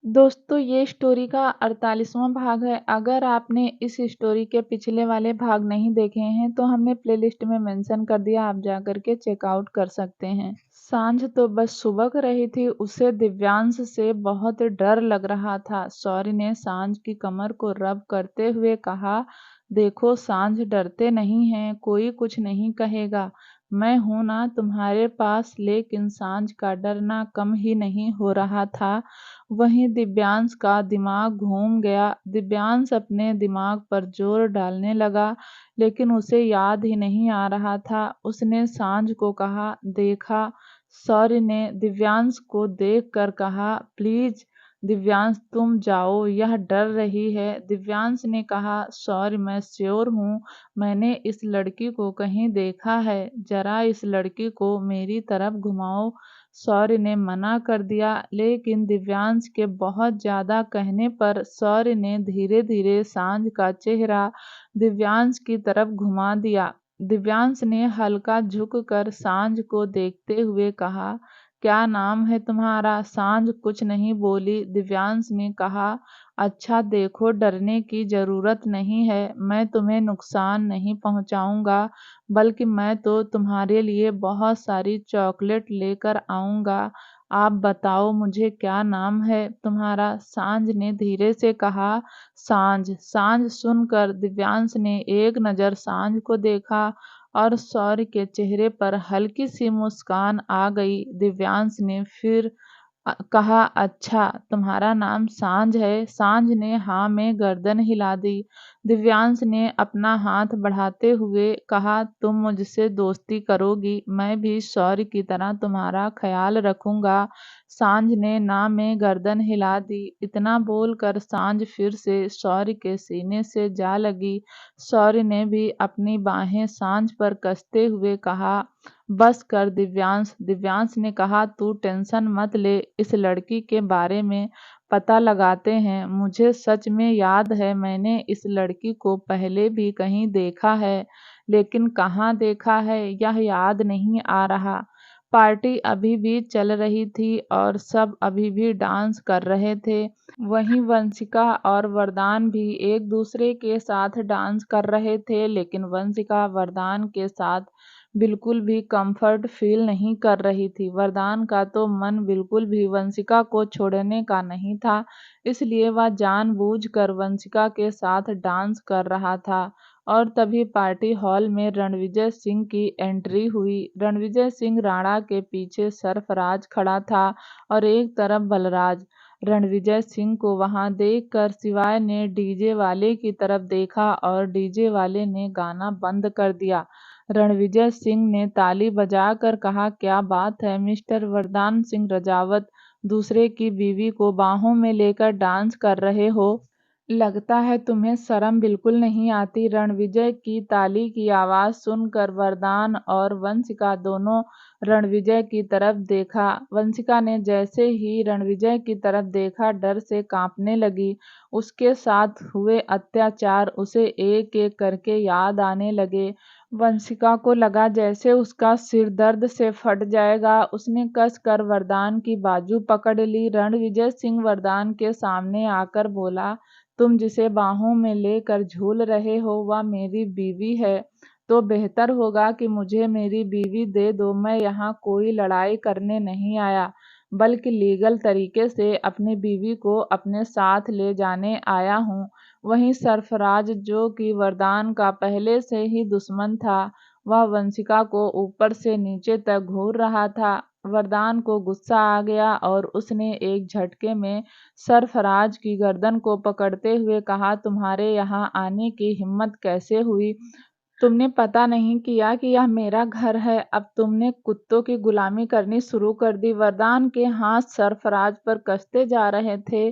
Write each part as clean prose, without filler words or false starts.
दोस्तों ये स्टोरी का 48वां भाग है। अगर आपने इस स्टोरी के पिछले वाले भाग नहीं देखे हैं तो हमने प्लेलिस्ट में मेंशन कर दिया, आप जाकर के चेकआउट कर सकते हैं। सांझ तो बस सुबह रही थी, उसे दिव्यांश से बहुत डर लग रहा था। सौर्य ने सांझ की कमर को रब करते हुए कहा, देखो सांझ, डरते नहीं हैं, कोई कुछ नहीं कहेगा। मैं हूं ना तुम्हारे पास। लेकिन सांझ का डरना कम ही नहीं हो रहा था। वहीं दिव्यांश का दिमाग घूम गया। दिव्यांश अपने दिमाग पर जोर डालने लगा, लेकिन उसे याद ही नहीं आ रहा था। उसने सांझ को कहा, देखा? सौर्य ने दिव्यांश को देखकर कहा, प्लीज दिव्यांश तुम जाओ, यह डर रही है। दिव्यांश ने कहा, सौर्य मैं श्योर हूँ, मैंने इस लड़की को कहीं देखा है, जरा इस लड़की को मेरी तरफ घुमाओ। सौर्य ने मना कर दिया, लेकिन दिव्यांश के बहुत ज्यादा कहने पर सौर्य ने धीरे धीरे सांझ का चेहरा दिव्यांश की तरफ घुमा दिया। दिव्यांश ने हल्का झुककर सांझ को देखते हुए कहा, क्या नाम है तुम्हारा? सांझ कुछ नहीं बोली। दिव्यांश ने कहा, अच्छा देखो, डरने की जरूरत नहीं है, मैं तुम्हें नुकसान नहीं पहुंचाऊंगा, बल्कि मैं तो तुम्हारे लिए बहुत सारी चॉकलेट लेकर आऊंगा। आप बताओ मुझे क्या नाम है तुम्हारा? सांझ ने धीरे से कहा, सांझ। सांझ सुनकर दिव्यांश ने एक नज़र सांझ को देखा और सौर्य के चेहरे पर हल्की सी मुस्कान आ गई। दिव्यांश ने फिर कहा, अच्छा तुम्हारा नाम सांझ है? सांझ ने हाँ में गर्दन हिला दी। दिव्यांश ने अपना हाथ बढ़ाते हुए कहा, तुम मुझसे दोस्ती करोगी, मैं भी शौर्य की तरह तुम्हारा ख्याल रखूंगा। सांझ ने ना में गर्दन हिला दी। इतना बोलकर सांझ फिर से शौर्य के सीने से जा लगी। शौर्य ने भी अपनी बाहें सांझ पर कसते हुए कहा, बस कर दिव्यांश। दिव्यांश ने कहा, तू टेंशन मत ले, इस लड़की के बारे में पता लगाते हैं। मुझे सच में याद है, मैंने इस लड़की को पहले भी कहीं देखा है, लेकिन कहाँ देखा है यह याद नहीं आ रहा। पार्टी अभी भी चल रही थी और सब अभी भी डांस कर रहे थे। वहीं वंशिका और वरदान भी एक दूसरे के साथ डांस कर रहे थे, लेकिन वंशिका वरदान के साथ बिल्कुल भी कंफर्ट फील नहीं कर रही थी। वरदान का तो मन बिल्कुल भी वंशिका को छोड़ने का नहीं था, इसलिए वह जानबूझकर वंशिका के साथ डांस कर रहा था। और तभी पार्टी हॉल में रणविजय सिंह की एंट्री हुई। रणविजय सिंह राणा के पीछे सरफराज खड़ा था और एक तरफ बलराज। रणविजय सिंह को वहां देखकर शिवाय ने डीजे वाले की तरफ देखा और डीजे वाले ने गाना बंद कर दिया। रणविजय सिंह ने ताली बजाकर कहा, क्या बात है मिस्टर वरदान सिंह रजावत, दूसरे की बीवी को बाहों में लेकर डांस कर रहे हो? लगता है तुम्हें शर्म बिल्कुल नहीं आती। रणविजय की ताली की आवाज सुनकर वरदान और वंशिका दोनों रणविजय की तरफ देखा। वंशिका ने जैसे ही रणविजय की तरफ देखा, डर से कांपने लगी। उसके साथ हुए अत्याचार उसे एक एक करके याद आने लगे। वंशिका को लगा जैसे उसका सिर दर्द से फट जाएगा। उसने कसकर वरदान की बाजू पकड़ ली। रणविजय सिंह वरदान के सामने आकर बोला, तुम जिसे बाहों में लेकर झूल रहे हो वह मेरी बीवी है, तो बेहतर होगा कि मुझे मेरी बीवी दे दो। मैं यहाँ कोई लड़ाई करने नहीं आया, बल्कि लीगल तरीके से अपनी बीवी को अपने साथ ले जाने आया हूँ। वहीं सरफराज, जो कि वरदान का पहले से ही दुश्मन था, वह वंशिका को ऊपर से नीचे तक घूर रहा था। वरदान को गुस्सा आ गया और उसने एक झटके में सरफराज की गर्दन को पकड़ते हुए कहा, तुम्हारे यहाँ आने की हिम्मत कैसे हुई? तुमने पता नहीं किया कि यह मेरा घर है। अब तुमने कुत्तों की गुलामी करनी शुरू कर दी। वरदान के हाथ सरफराज पर कसते जा रहे थे।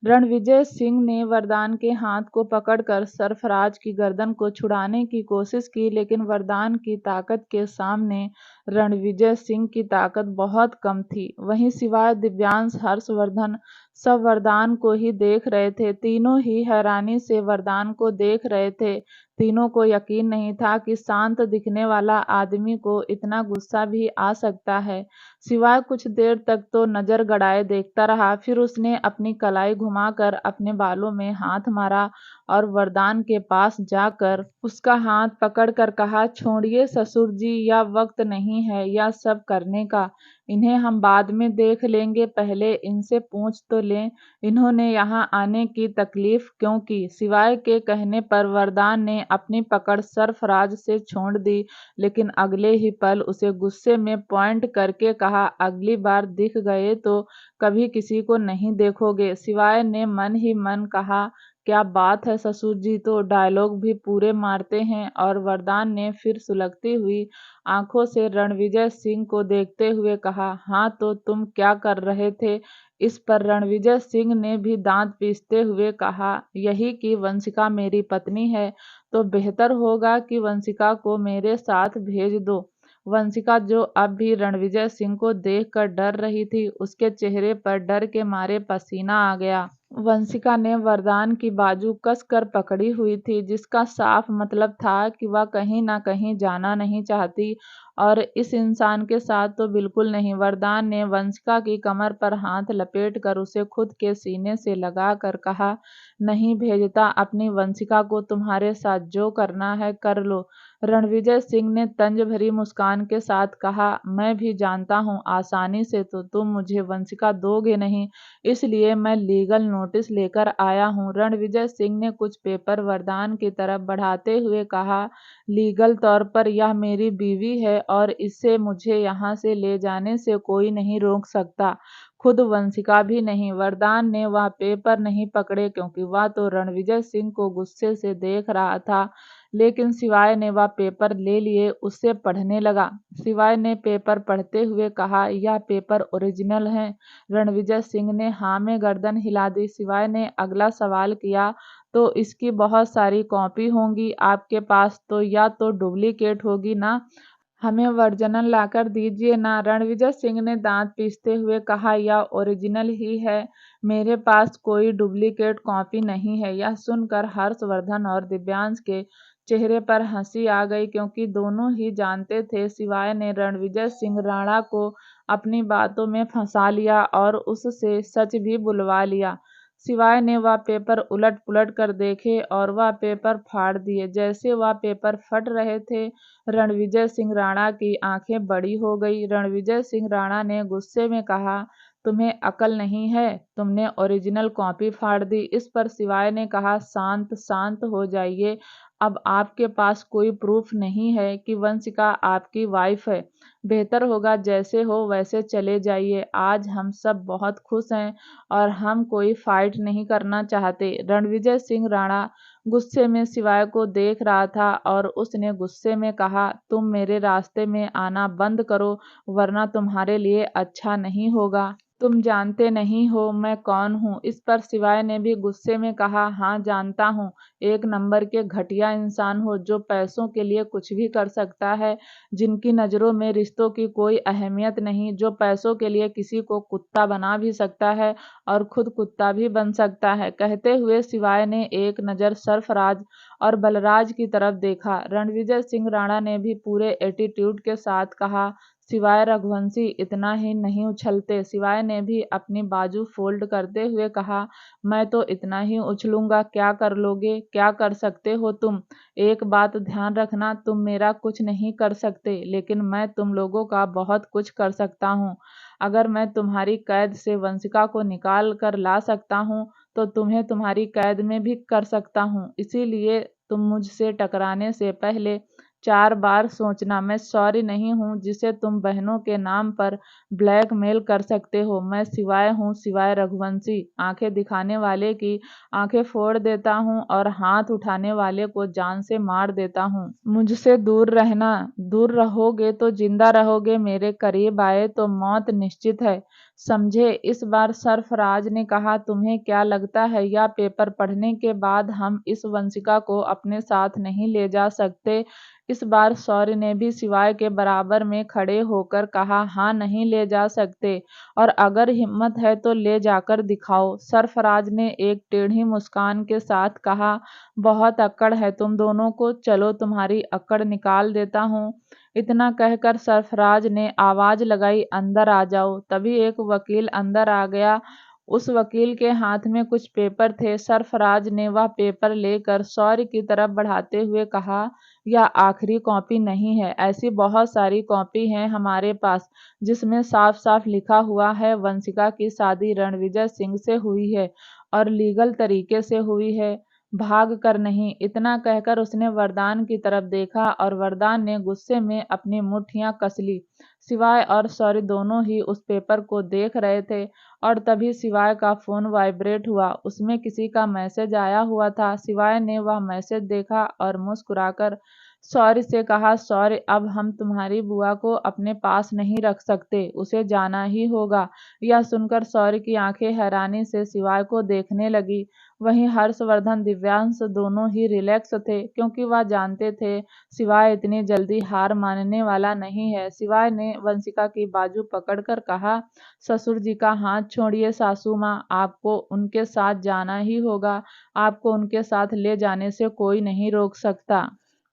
रणविजय सिंह ने वरदान के हाथ को पकड़कर सरफराज की गर्दन को छुड़ाने की कोशिश की, लेकिन वरदान की ताकत के सामने रणविजय सिंह की ताकत बहुत कम थी। वहीं सिवाय दिव्यांश, हर्षवर्धन, सब वरदान को ही देख रहे थे। तीनों ही हैरानी से वरदान को देख रहे थे। तीनों को यकीन नहीं था कि शांत दिखने वाला आदमी को इतना गुस्सा भी आ सकता है। शिवाय कुछ देर तक तो नजर गड़ाए देखता रहा, फिर उसने अपनी कलाई घुमाकर अपने बालों में हाथ मारा और वरदान के पास जाकर उसका हाथ पकड़कर कहा, छोड़िए ससुर जी, यह वक्त नहीं है यह सब करने का। इन्हें हम बाद में देख लेंगे, पहले इनसे पूछ तो लें इन्होंने यहाँ आने की तकलीफ क्यों की। शिवाय के कहने पर वरदान ने अपनी पकड़ सरफराज से छोड़ दी, लेकिन अगले ही पल उसे गुस्से में पॉइंट करके कहा, अगली बार दिख गए तो कभी किसी को नहीं देखोगे। शिवाय ने मन ही मन कहा, क्या बात है ससुर जी, तो डायलॉग भी पूरे मारते हैं। और वरदान ने फिर सुलगती हुई आंखों से रणविजय सिंह को देखते हुए कहा, हाँ तो तुम क्या कर रहे थे। इस पर रणविजय सिंह ने भी दांत पीसते हुए कहा, यही कि वंशिका मेरी पत्नी है तो बेहतर होगा कि वंशिका को मेरे साथ भेज दो। वंशिका, जो अब भी रणविजय सिंह को देखकर डर रही थी, उसके चेहरे पर डर के मारे पसीना आ गया। वंशिका ने वरदान की बाजू कसकर पकड़ी हुई थी, जिसका साफ मतलब था कि वह कहीं ना कहीं जाना नहीं चाहती, और इस इंसान के साथ तो बिल्कुल नहीं। वरदान ने वंशिका की कमर पर हाथ लपेटकर उसे खुद के सीने से लगा कर कहा, नहीं भेजता अपनी वंशिका को, तुम्हारे साथ जो करना है कर लो। रणविजय सिंह ने तंज भरी मुस्कान के साथ कहा, मैं भी जानता हूँ आसानी से तो तुम मुझे वंशिका दोगे नहीं, इसलिए मैं लीगल नोटिस लेकर आया हूँ। रणविजय सिंह ने कुछ पेपर वरदान की तरफ बढ़ाते हुए कहा, लीगल तौर पर यह मेरी बीवी है और इसे मुझे यहाँ से ले जाने से कोई नहीं रोक सकता, खुद वंशिका भी नहीं। वरदान ने वह पेपर नहीं पकड़े क्योंकि वह तो रणविजय सिंह को गुस्से से देख रहा था, लेकिन शिवाय ने वह पेपर ले लिए, उससे पढ़ने लगा। शिवाय ने पेपर पढ़ते हुए कहा, यह पेपर ओरिजिनल है। रणविजय सिंह ने हाँ में गर्दन हिला दी। शिवाय ने अगला सवाल किया, तो इसकी बहुत सारी कॉपी होंगी आपके पास तो, या तो डुप्लीकेट होगी ना, हमें वर्जनल लाकर दीजिए ना। रणविजय सिंह ने दांत पीसते हुए कहा, यह ओरिजिनल ही है, मेरे पास कोई डुप्लीकेट कॉपी नहीं है। यह सुनकर हर्षवर्धन और दिव्यांश के चेहरे पर हंसी आ गई, क्योंकि दोनों ही जानते थे शिवाय ने रणविजय सिंह राणा को अपनी बातों में फंसा लिया और उससे सच भी बुलवा लिया। शिवाय ने वह पेपर उलट पुलट कर देखे और वह पेपर फाड़ दिए। जैसे वह पेपर फट रहे थे, रणविजय सिंह राणा की आंखें बड़ी हो गई। रणविजय सिंह राणा ने गुस्से में कहा, तुम्हें अकल नहीं है, तुमने ओरिजिनल कॉपी फाड़ दी। इस पर शिवाय ने कहा, शांत शांत हो जाइए, अब आपके पास कोई प्रूफ नहीं है कि वंशिका आपकी वाइफ है, बेहतर होगा जैसे हो वैसे चले जाइए। आज हम सब बहुत खुश हैं और हम कोई फाइट नहीं करना चाहते। रणविजय सिंह राणा गुस्से में शिवाय को देख रहा था और उसने गुस्से में कहा, तुम मेरे रास्ते में आना बंद करो, वरना तुम्हारे लिए अच्छा नहीं होगा। तुम जानते नहीं हो मैं कौन हूँ। इस पर शिवाय ने भी गुस्से में कहा, हाँ जानता हूँ, एक नंबर के घटिया इंसान हो जो पैसों के लिए कुछ भी कर सकता है, जिनकी नज़रों में रिश्तों की कोई अहमियत नहीं, जो पैसों के लिए किसी को कुत्ता बना भी सकता है और खुद कुत्ता भी बन सकता है। कहते हुए शिवाय ने एक नज़र सरफराज और बलराज की तरफ देखा। रणविजय सिंह राणा ने भी पूरे एटीट्यूड के साथ कहा, शिवाय रघुवंशी इतना ही नहीं उछलते। शिवाय ने भी अपनी बाजू फोल्ड करते हुए कहा, मैं तो इतना ही उछलूंगा, क्या कर लोगे, क्या कर सकते हो तुम। एक बात ध्यान रखना, तुम मेरा कुछ नहीं कर सकते, लेकिन मैं तुम लोगों का बहुत कुछ कर सकता हूँ। अगर मैं तुम्हारी कैद से वंशिका को निकाल कर ला सकता हूँ तो तुम्हें तुम्हारी कैद में भी कर सकता हूँ। इसीलिए तुम मुझसे टकराने से पहले 4 बार सोचना। मैं सॉरी नहीं हूँ जिसे तुम बहनों के नाम पर ब्लैकमेल कर सकते हो। मैं शिवाय हूँ, शिवाय रघुवंशी। आंखें दिखाने वाले की आंखें फोड़ देता हूँ और हाथ उठाने वाले को जान से मार देता हूँ। मुझसे दूर रहना, दूर रहोगे तो जिंदा रहोगे, मेरे करीब आए तो मौत निश्चित है, समझे। इस बार सरफराज ने कहा, तुम्हें क्या लगता है यह पेपर पढ़ने के बाद हम इस वंशिका को अपने साथ नहीं ले जा सकते। इस बार शौर्य ने भी शिवाय के बराबर में खड़े होकर कहा, हाँ नहीं ले जा सकते, और अगर हिम्मत है तो ले जाकर दिखाओ। सरफराज ने एक टेढ़ी मुस्कान के साथ कहा, बहुत अक्कड़ है तुम दोनों को, चलो तुम्हारी अक्कड़ निकाल देता हूँ। इतना कहकर सरफराज ने आवाज लगाई, अंदर आ जाओ। तभी एक वकील अंदर आ गया। उस वकील के हाथ में कुछ पेपर थे। सरफराज ने वह पेपर लेकर शौर्य की तरफ बढ़ाते हुए कहा, यह आखिरी कॉपी नहीं है, ऐसी बहुत सारी कॉपी हैं हमारे पास जिसमें साफ साफ लिखा हुआ है वंशिका की शादी रणविजय सिंह से हुई है और लीगल तरीके से हुई है, भाग कर नहीं। इतना कहकर उसने वरदान की तरफ देखा और वरदान ने गुस्से में अपनी मुट्ठियां कस ली। शिवाय और शौर्य दोनों ही उस पेपर को देख रहे थे और तभी शिवाय का फोन वाइब्रेट हुआ। उसमें किसी का मैसेज आया हुआ था। शिवाय ने वह मैसेज देखा और मुस्कुराकर शौर्य से कहा, शौर्य, अब हम तुम्हारी बुआ को अपने पास नहीं रख सकते, उसे जाना ही होगा। यह सुनकर शौर्य की आंखें हैरानी से शिवाय को देखने लगी। वहीं हर्षवर्धन दिव्यांश दोनों ही रिलैक्स थे, क्योंकि वह जानते थे शिवाय इतनी जल्दी हार मानने वाला नहीं है। शिवाय ने वंशिका की बाजू पकड़कर कहा, ससुर जी का हाथ छोड़िए सासू माँ, आपको उनके साथ जाना ही होगा। आपको उनके साथ ले जाने से कोई नहीं रोक सकता।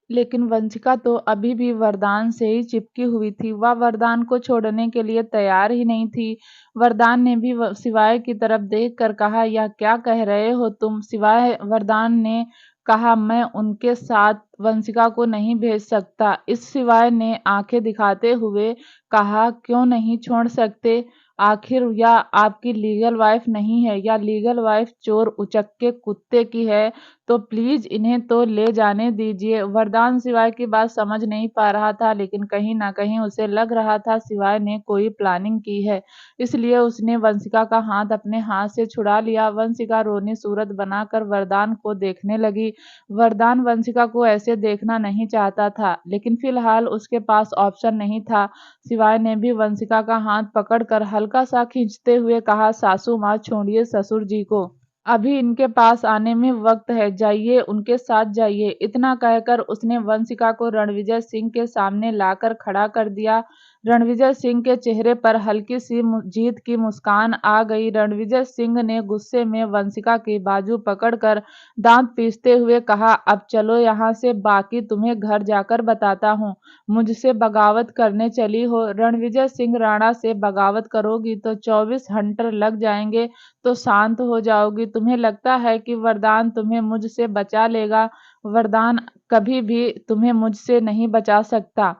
लेकिन वंशिका तो अभी भी वरदान से ही चिपकी हुई थी। वह वरदान को छोड़ने के लिए तैयार ही नहीं थी। वरदान ने भी शिवाय की तरफ देखकर कहा, यह क्या कह रहे हो तुम? वरदान ने कहा, मैं उनके साथ वंशिका को नहीं भेज सकता। इस शिवाय ने आंखें दिखाते हुए कहा, क्यों नहीं छोड़ सकते? आखिर यह आपकी लीगल वाइफ नहीं है, या लीगल वाइफ चोर उचक्के कुत्ते की है, तो प्लीज इन्हें तो ले जाने दीजिए। वरदान शिवाय की बात समझ नहीं पा रहा था, लेकिन कहीं ना कहीं उसे लग रहा था शिवाय ने कोई प्लानिंग की है। इसलिए उसने वंशिका का हाथ अपने हाथ से छुड़ा लिया। वंशिका रोनी सूरत बनाकर वरदान को देखने लगी। वरदान वंशिका को ऐसे देखना नहीं चाहता था, लेकिन फिलहाल उसके पास ऑप्शन नहीं था। शिवाय ने भी वंशिका का हाथ पकड़कर हल्का सा खींचते हुए कहा, सासू माँ छोड़िए ससुर जी को, अभी इनके पास आने में वक्त है, जाइए उनके साथ जाइए। इतना कहकर उसने वंशिका को रणविजय सिंह के सामने लाकर खड़ा कर दिया। रणविजय सिंह के चेहरे पर हल्की सी जीत की मुस्कान आ गई। रणविजय सिंह ने गुस्से में वंशिका की बाजू पकड़कर दांत पीसते हुए कहा, अब चलो यहाँ से, बाकी तुम्हें घर जाकर बताता हूँ। मुझसे बगावत करने चली हो? रणविजय सिंह राणा से बगावत करोगी तो 24 हंटर लग जाएंगे, तो शांत हो जाओगी। तुम्हें लगता है कि वरदान तुम्हें मुझसे बचा लेगा? वरदान कभी भी तुम्हें मुझसे नहीं बचा सकता,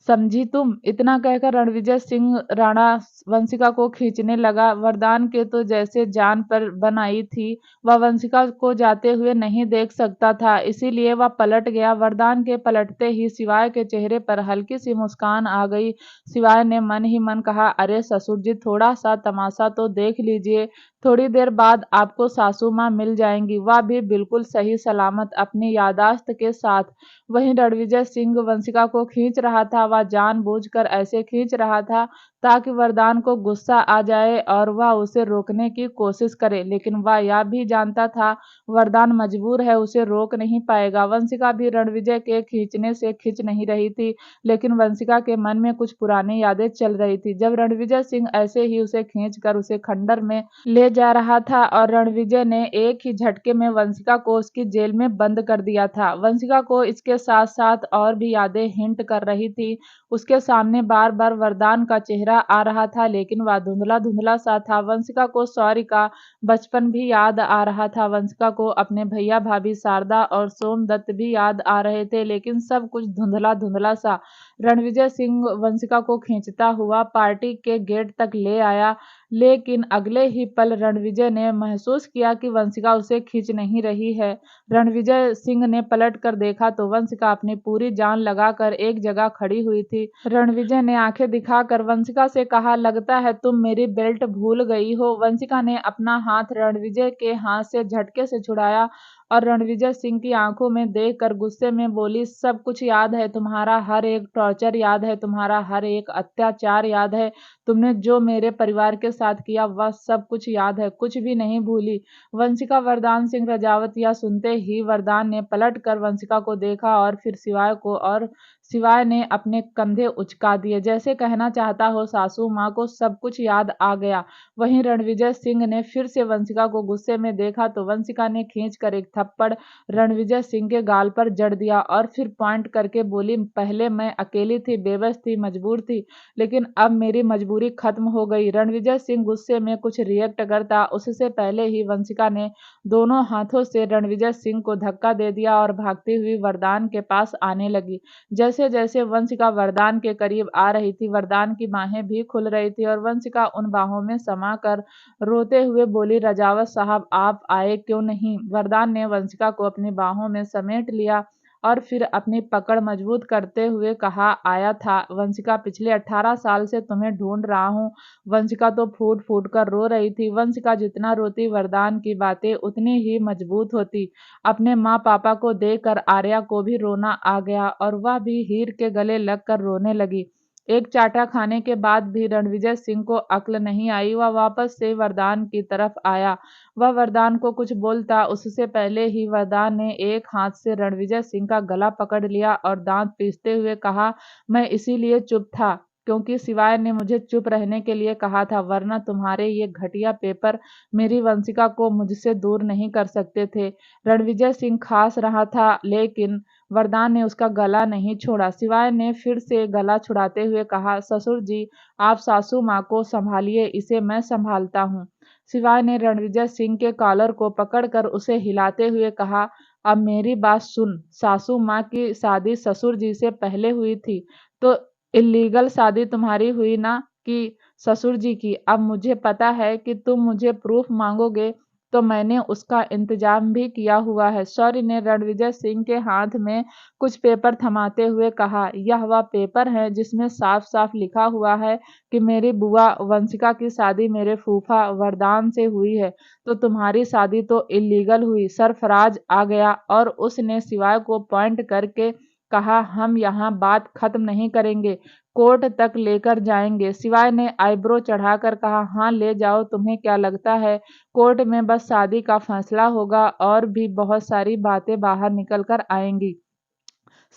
समझी तुम? इतना कहकर रणविजय सिंह राणा वंशिका को खींचने लगा। वरदान के तो जैसे जान पर बन आई थी, वह वंशिका को जाते हुए नहीं देख सकता था, इसीलिए वह पलट गया। वरदान के पलटते ही शिवाय के चेहरे पर हल्की सी मुस्कान आ गई। शिवाय ने मन ही मन कहा, अरे ससुर जी, थोड़ा सा तमाशा तो देख लीजिए, थोड़ी देर बाद आपको सासू माँ मिल जाएंगी, वह भी बिल्कुल सही सलामत अपनी यादाश्त के साथ। वहीं रणविजय सिंह वंशिका को खींच रहा था। वह जानबूझकर ऐसे खींच रहा था ताकि वरदान को गुस्सा आ जाए और वह उसे रोकने की कोशिश करे, लेकिन वह यह भी जानता था वरदान मजबूर है, उसे रोक नहीं पाएगा। वंशिका भी रणविजय के खींचने से खिंच नहीं रही थी, लेकिन वंशिका के मन में कुछ पुरानी यादें चल रही थी। जब रणविजय सिंह ऐसे ही उसे खींचकर उसे खंडर में ले जा रहा था और रणविजय ने एक ही झटके में वंशिका को उसकी जेल में बंद कर दिया था। वंशिका को इसके साथ साथ और भी यादें हिंट कर रही थी। उसके सामने बार बार वरदान का चेहरा आ रहा था, लेकिन वह धुंधला धुंधला सा था। वंशिका को शौर्य का बचपन भी याद आ रहा था। वंशिका को अपने भैया भाभी शारदा और सोमदत्त भी याद आ रहे थे, लेकिन सब कुछ धुंधला धुंधला सा। रणविजय सिंह वंशिका को खींचता हुआ पार्टी के गेट तक ले आया, लेकिन अगले ही पल रणविजय ने महसूस किया कि वंशिका उसे खींच नहीं रही है। रणविजय सिंह ने पलट कर देखा तो वंशिका अपनी पूरी जान लगाकर एक जगह खड़ी हुई थी। रणविजय ने आंखें दिखाकर वंशिका से कहा, लगता है तुम मेरी बेल्ट भूल गई हो। वंशिका ने अपना हाथ रणविजय के हाथ से झटके से छुड़ाया और रणविजय सिंह की आंखों में देखकर गुस्से में बोली, सब कुछ याद है, तुम्हारा हर एक टॉर्चर याद है, तुम्हारा हर एक अत्याचार याद है, तुमने जो मेरे परिवार के साथ किया वह सब कुछ याद है, कुछ भी नहीं भूली। वंशिका वरदान सिंह रजावत यह सुनते ही वरदान ने पलट कर वंशिका को देखा और फिर शिवाय को और शिवाय ने अपने कंधे उचका दिए, जैसे कहना चाहता हो सासू माँ को सब कुछ याद आ गया। वहीं रणविजय सिंह ने फिर से वंशिका को गुस्से में देखा तो वंशिका ने खींचकर एक थप्पड़ रणविजय सिंह के गाल पर जड़ दिया और फिर पॉइंट करके बोली, पहले मैं अकेली थी, बेबस थी, मजबूर थी, लेकिन अब मेरी मजबूरी खत्म हो गई। रणविजय सिंह गुस्से में कुछ रिएक्ट करता उससे पहले ही वंशिका ने दोनों हाथों से रणविजय सिंह को धक्का दे दिया और भागती हुई वरदान के पास आने लगी। जैसे जैसे वंशिका वरदान के करीब आ रही थी, वरदान की बाहें भी खुल रही थी और वंशिका उन बाहों में समा कर रोते हुए बोली, रजावत साहब आप आए क्यों नहीं। वरदान ने वंशिका को अपनी बाहों में समेट लिया और फिर अपनी पकड़ मजबूत करते हुए कहा, आया था वंशिका, पिछले 18 साल से तुम्हें ढूंढ रहा हूँ। वंशिका तो फूट फूट कर रो रही थी। वंशिका जितना रोती वरदान की बातें उतनी ही मजबूत होती। अपने माँ पापा को देखकर आर्या को भी रोना आ गया और वह भी हीर के गले लगकर रोने लगी। एक चाटा खाने के बाद भी रणविजय सिंह को अक्ल नहीं आई। वह वापस से वरदान की तरफ आया। वह वरदान को कुछ बोलता उससे पहले ही वरदान ने एक हाथ से रणविजय सिंह का गला पकड़ लिया और दांत पीसते हुए कहा, मैं इसीलिए चुप था क्योंकि शिवाय ने मुझे चुप रहने के लिए कहा था, वरना तुम्हारे ये घटिया पेपर मेरी वंशिका को मुझसे दूर नहीं कर सकते थे। रणविजय सिंह खांस रहा था लेकिन वरदान ने उसका गला नहीं छोड़ा। शिवाय ने फिर से गला छुड़ाते हुए कहा, ससुर जी आप सासू माँ को संभालिए, इसे मैं संभालता हूँ। शिवाय ने रणविजय सिंह के कॉलर को पकड़कर उसे हिलाते हुए कहा, अब मेरी बात सुन, सासू माँ की शादी ससुर जी से पहले हुई थी तो इलीगल शादी तुम्हारी हुई ना कि ससुर जी की। अब मुझे पता है कि तुम मुझे प्रूफ मांगोगे तो मैंने उसका इंतजाम भी किया हुआ है। शौर्य ने रणविजय सिंह के हाथ में कुछ पेपर थमाते हुए कहा, यह वह पेपर है जिसमें साफ साफ लिखा हुआ है कि मेरी बुआ वंशिका की शादी मेरे फूफा वरदान से हुई है, तो तुम्हारी शादी तो इलीगल हुई। सरफराज आ गया और उसने शिवाय को पॉइंट करके कहा, हम यहाँ बात खत्म नहीं करेंगे, कोर्ट तक लेकर जाएंगे। शिवाय ने आईब्रो चढ़ाकर कहा, हाँ ले जाओ, तुम्हें क्या लगता है कोर्ट में बस शादी का फैसला होगा और भी बहुत सारी बातें बाहर निकल कर आएंगी।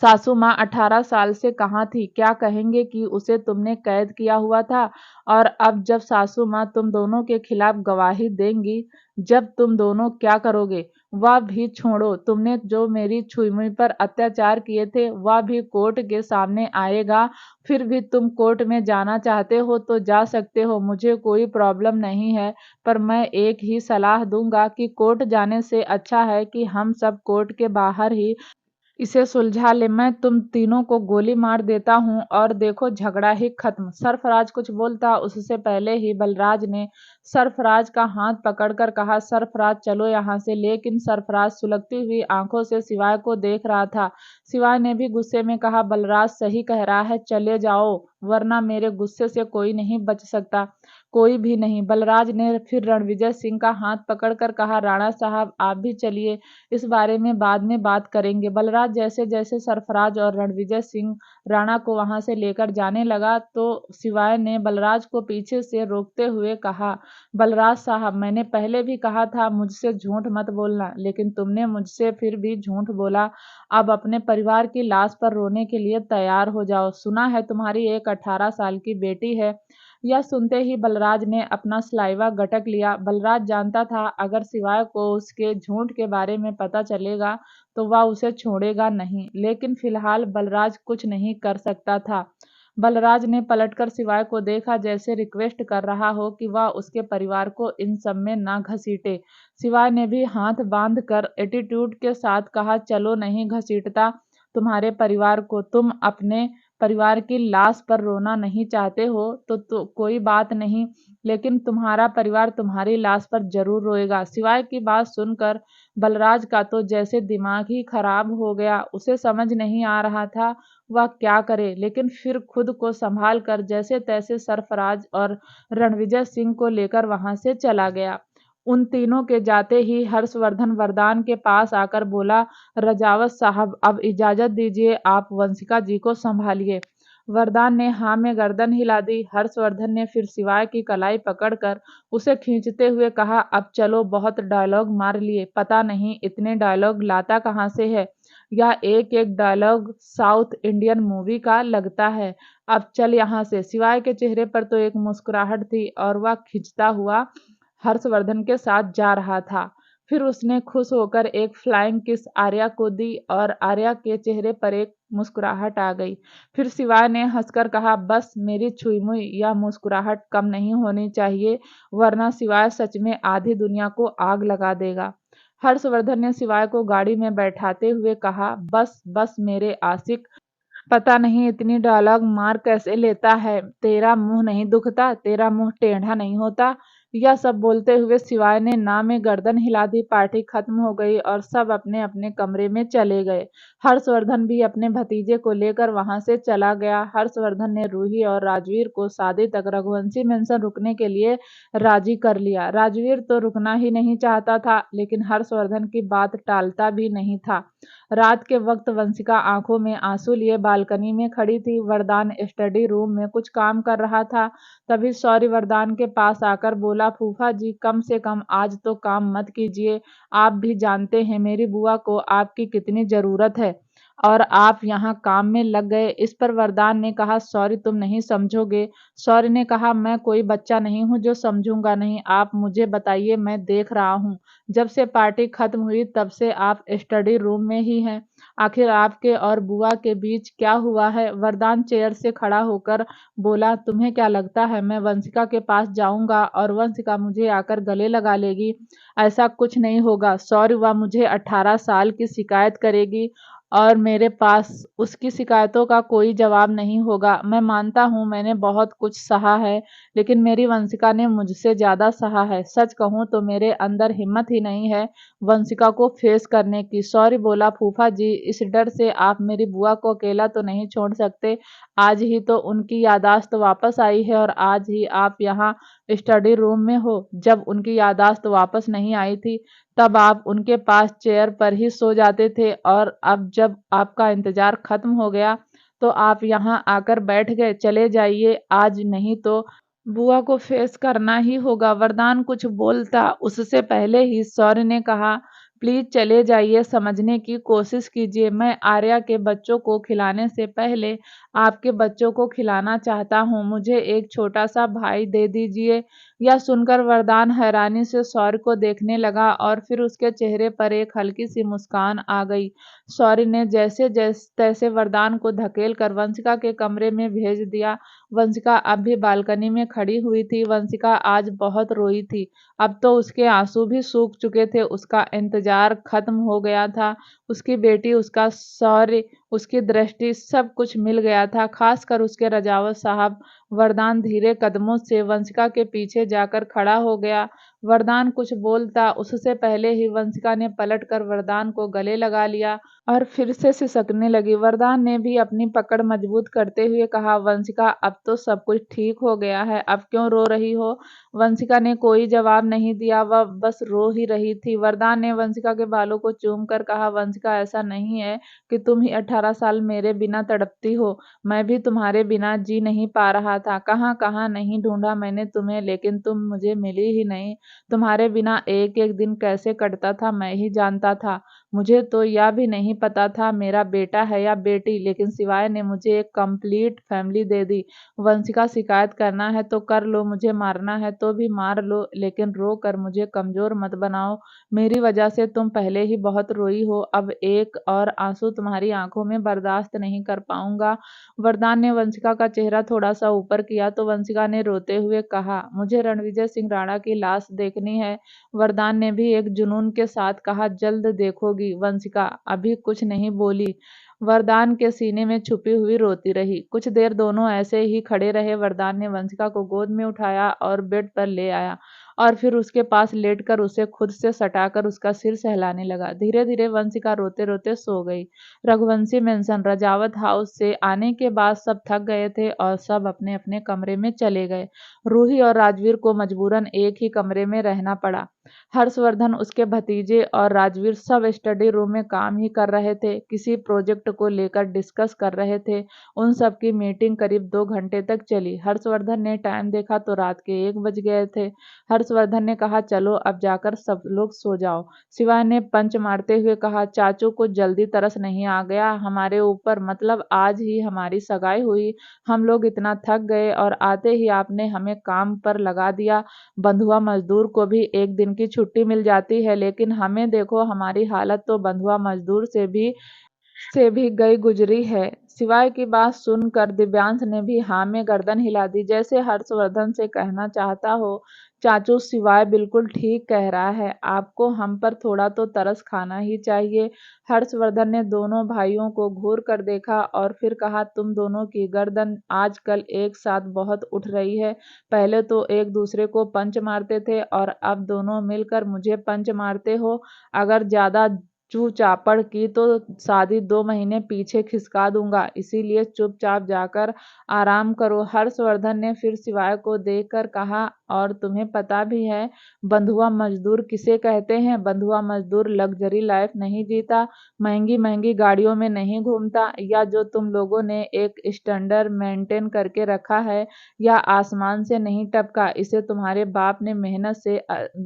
सासू माँ 18 साल से कहाँ थी, क्या कहेंगे कि उसे तुमने कैद किया हुआ था। और अब जब सासू माँ तुम दोनों के खिलाफ गवाही देंगी, जब तुम दोनों क्या करोगे। वह भी छोड़ो, तुमने जो मेरी छुईमुई पर अत्याचार किए थे वह भी कोर्ट के सामने आएगा। फिर भी तुम कोर्ट में जाना चाहते हो तो जा सकते हो, मुझे कोई प्रॉब्लम नहीं है, पर मैं एक ही सलाह दूंगा कि कोर्ट जाने से अच्छा है कि हम सब कोर्ट के बाहर ही इसे सुलझा ले। मैं तुम तीनों को गोली मार देता हूँ और देखो झगड़ा ही खत्म। सरफराज कुछ बोलता उससे पहले ही बलराज ने सरफराज का हाथ पकड़कर कहा, सरफराज चलो यहाँ से। लेकिन सरफराज सुलगती हुई आंखों से शिवाय को देख रहा था। शिवाय ने भी गुस्से में कहा, बलराज सही कह रहा है, चले जाओ वरना मेरे गुस्से से कोई नहीं बच सकता, कोई भी नहीं। बलराज ने फिर रणविजय सिंह का हाथ पकड़कर कहा, राणा साहब आप भी चलिए, इस बारे में बाद में बात करेंगे। बलराज जैसे जैसे सरफराज और रणविजय सिंह राणा को वहां से लेकर जाने लगा तो शिवाय ने बलराज को पीछे से रोकते हुए कहा, बलराज साहब मैंने पहले भी कहा था मुझसे झूठ मत बोलना, लेकिन तुमने मुझसे फिर भी झूठ बोला। अब अपने परिवार की लाश पर रोने के लिए तैयार हो जाओ। सुना है तुम्हारी एक 18 साल की बेटी है। यह सुनते ही बलराज ने अपना सलाइवा गटक लिया। बलराज जानता था अगर शिवाय को उसके झूठ के बारे में पता चलेगा तो वह उसे छोड़ेगा नहीं, लेकिन फिलहाल बलराज कुछ नहीं कर सकता था। बलराज ने पलटकर शिवाय को देखा, जैसे रिक्वेस्ट कर रहा हो कि वह उसके परिवार को इन सब में ना घसीटे। शिवाय ने भी हाथ बांध कर एटीट्यूड के साथ कहा, चलो नहीं घसीटता तुम्हारे परिवार को, तुम अपने परिवार की लाश पर रोना नहीं चाहते हो तो कोई बात नहीं, लेकिन तुम्हारा परिवार तुम्हारी लाश पर जरूर रोएगा। शिवाय की बात सुनकर बलराज का तो जैसे दिमाग ही खराब हो गया। उसे समझ नहीं आ रहा था वह क्या करे, लेकिन फिर खुद को संभाल कर जैसे तैसे सरफराज और रणविजय सिंह को लेकर वहां से चला गया। उन तीनों के जाते ही हर्षवर्धन वरदान के पास आकर बोला, रजावत साहब अब इजाजत दीजिए, आप वंशिका जी को संभालिए। वरदान ने हाँ में गर्दन हिला दी। हर्षवर्धन ने फिर शिवाय की कलाई पकड़कर उसे खींचते हुए कहा, अब चलो बहुत डायलॉग मार लिए, पता नहीं इतने डायलॉग लाता कहाँ से है। या एक एक डायलॉग साउथ इंडियन मूवी का लगता है। अब चल यहाँ से। शिवाय के चेहरे पर तो एक मुस्कुराहट थी और वह खिंचता हुआ हर्षवर्धन के साथ जा रहा था। फिर उसने खुश होकर एक फ्लाइंग किस आर्या को दी और आर्या के चेहरे पर एक मुस्कुराहट आ गई। फिर शिवाय ने हंसकर कहा, बस मेरी छुई मुई यह मुस्कुराहट कम नहीं होनी चाहिए, वरना शिवाय सच में आधी दुनिया को आग लगा देगा। हर्षवर्धन ने शिवाय को गाड़ी में बैठाते हुए कहा, बस बस मेरे आशिक, पता नहीं इतनी डायलॉग मार कैसे लेता है। तेरा मुंह नहीं दुखता, तेरा मुंह टेढ़ा नहीं होता। यह सब बोलते हुए शिवाय ने ना में गर्दन हिला दी। पार्टी खत्म हो गई और सब अपने अपने कमरे में चले गए। हर्षवर्धन भी अपने भतीजे को लेकर वहां से चला गया। हर्षवर्धन ने रूही और राजवीर को शादी तक रघुवंशी मेंशन रुकने के लिए राजी कर लिया। राजवीर तो रुकना ही नहीं चाहता था, लेकिन हर्षवर्धन की बात टालता भी नहीं था। रात के वक्त वंशिका आंखों में आंसू लिए बालकनी में खड़ी थी। वरदान स्टडी रूम में कुछ काम कर रहा था। तभी सौरी वरदान के पास आकर बोला, फूफा जी कम से कम आज तो काम मत कीजिए। आप भी जानते हैं मेरी बुआ को आपकी कितनी जरूरत है और आप यहाँ काम में लग गए। इस पर वरदान ने कहा, सॉरी तुम नहीं समझोगे। सौरी ने कहा, मैं कोई बच्चा नहीं हूँ जो समझूंगा नहीं। आप मुझे बताइए, मैं देख रहा हूँ जब से पार्टी खत्म हुई तब से आप स्टडी रूम में ही हैं। आखिर आपके और बुआ के बीच क्या हुआ है? वरदान चेयर से खड़ा होकर बोला, तुम्हें क्या लगता है मैं वंशिका के पास जाऊंगा और वंशिका मुझे आकर गले लगा लेगी? ऐसा कुछ नहीं होगा। सौरी वह मुझे 18 साल की शिकायत करेगी और मेरे पास उसकी शिकायतों का कोई जवाब नहीं होगा। मैं मानता हूँ मैंने बहुत कुछ सहा है, लेकिन मेरी वंशिका ने मुझसे ज्यादा सहा है। सच कहूँ तो मेरे अंदर हिम्मत ही नहीं है वंशिका को फेस करने की। सॉरी बोला, फूफा जी इस डर से आप मेरी बुआ को अकेला तो नहीं छोड़ सकते। आज ही तो उनकी यादाश्त वापस आई है और आज ही आप यहाँ स्टडी रूम में हो। जब उनकी यादाश्त वापस नहीं आई थी तब आप उनके पास चेयर पर ही सो जाते थे और अब जब आपका इंतजार खत्म हो गया तो आप यहाँ आकर बैठ गए। चले जाइए, आज नहीं तो बुआ को फेस करना ही होगा। वरदान कुछ बोलता उससे पहले ही सौर्य ने कहा, प्लीज चले जाइए, समझने की कोशिश कीजिए। मैं आर्या के बच्चों को खिलाने से पहले आपके बच्चों को खिलाना चाहता हूँ। मुझे एक छोटा सा भाई दे दीजिए। यह सुनकर वरदान हैरानी से सौर्य को देखने लगा और फिर उसके चेहरे पर एक हल्की सी मुस्कान आ गई। सौर्य ने जैसे जैसे तैसे वरदान को धकेल कर वंशिका के कमरे में भेज दिया। वंशिका अब भी बालकनी में खड़ी हुई थी। वंशिका आज बहुत रोई थी। अब तो उसके आंसू भी सूख चुके थे। उसका इंतजार खत्म हो गया था। उसकी बेटी, उसका सौर्य, उसकी दृष्टि, सब कुछ मिल गया था, खासकर उसके रजावत साहब। वरदान धीरे कदमों से वंशिका के पीछे जाकर खड़ा हो गया। वरदान कुछ बोलता उससे पहले ही वंशिका ने पलटकर वरदान को गले लगा लिया और फिर से सिसकने लगी। वरदान ने भी अपनी पकड़ मजबूत करते हुए कहा, वंशिका अब तो सब कुछ ठीक हो गया है, अब क्यों रो रही हो? वंशिका ने कोई जवाब नहीं दिया, वह बस रो ही रही थी। वरदान ने वंशिका के बालों को चूम कर कहा, वंशिका ऐसा नहीं है कि तुम ही 18 साल मेरे बिना तड़पती हो। मैं भी तुम्हारे बिना जी नहीं पा रहा था। कहाँ कहाँ नहीं ढूंढा मैंने तुम्हें, लेकिन तुम मुझे मिली ही नहीं। तुम्हारे बिना एक एक दिन कैसे कटता था मैं ही जानता था। मुझे तो यह भी नहीं पता था मेरा बेटा है या बेटी, लेकिन शिवाय ने मुझे एक कंप्लीट फैमिली दे दी। वंशिका शिकायत करना है तो कर लो, मुझे मारना है तो भी मार लो, लेकिन रो कर मुझे कमजोर मत बनाओ। मेरी वजह से तुम पहले ही बहुत रोई हो, अब एक और आंसू तुम्हारी आंखों में बर्दाश्त नहीं कर पाऊंगा। वरदान ने वंशिका का चेहरा थोड़ा सा ऊपर किया तो वंशिका ने रोते हुए कहा, मुझे रणविजय सिंह राणा की लाश देखनी है। वरदान ने भी एक जुनून के साथ कहा, जल्द देखोगी। वंशिका अभी कुछ नहीं बोली। वरदान के सीने में छुपी हुई रोती रही। कुछ देर दोनों ऐसे ही खड़े रहे। वरदान ने वंशिका को गोद में उठाया और बेड पर ले आया और फिर उसके पास लेटकर उसे खुद से सटाकर उसका सिर सहलाने लगा। धीरे धीरे वंशिका रोते रोते सो गई। रघुवंशी मेंशन रजावत हाउस से आने के बाद सब थक गए थे और सब अपने अपने कमरे में चले गए। रूही और राजवीर को मजबूरन एक ही कमरे में रहना पड़ा। हर्षवर्धन, उसके भतीजे और राजवीर सब स्टडी रूम में काम ही कर रहे थे, किसी प्रोजेक्ट को लेकर डिस्कस कर रहे थे। उन सब की मीटिंग करीब 2 घंटे तक चली। हर्षवर्धन ने टाइम देखा तो रात के 1 बज गए थे। हर्षवर्धन ने कहा, चलो अब जाकर सब लोग सो जाओ। शिवाय ने पंच मारते हुए कहा, चाचू को जल्दी तरस नहीं आ गया हमारे ऊपर? मतलब आज ही हमारी सगाई हुई, हम लोग इतना थक गए और आते ही आपने हमें काम पर लगा दिया। बंधुआ मजदूर को भी एक दिन की छुट्टी मिल जाती है, लेकिन हमें देखो, हमारी हालत तो बंधुआ मजदूर से भी गई गुजरी है। शिवाय की बात सुनकर दिव्यांश ने भी हाँ में गर्दन हिला दी, जैसे हर्षवर्धन से कहना चाहता हो, चाचू शिवाय बिल्कुल ठीक कह रहा है, आपको हम पर थोड़ा तो तरस खाना ही चाहिए। हर्षवर्धन ने दोनों भाइयों को घूर कर देखा और फिर कहा, तुम दोनों की गर्दन आजकल एक साथ बहुत उठ रही है। पहले तो एक दूसरे को पंच मारते थे और अब दोनों मिलकर मुझे पंच मारते हो। अगर ज्यादा चू चापड़ की तो शादी 2 महीने पीछे खिसका दूंगा, इसीलिए चुपचाप जाकर आराम करो। हर्षवर्धन ने फिर शिवाय को देखकर कहा, और तुम्हें पता भी है बंधुआ मजदूर किसे कहते हैं? बंधुआ मजदूर लग्जरी लाइफ नहीं जीता, महंगी महंगी गाड़ियों में नहीं घूमता, या जो तुम लोगों ने एक स्टैंडर्ड मेंटेन करके रखा है या आसमान से नहीं टपका, इसे तुम्हारे बाप ने मेहनत से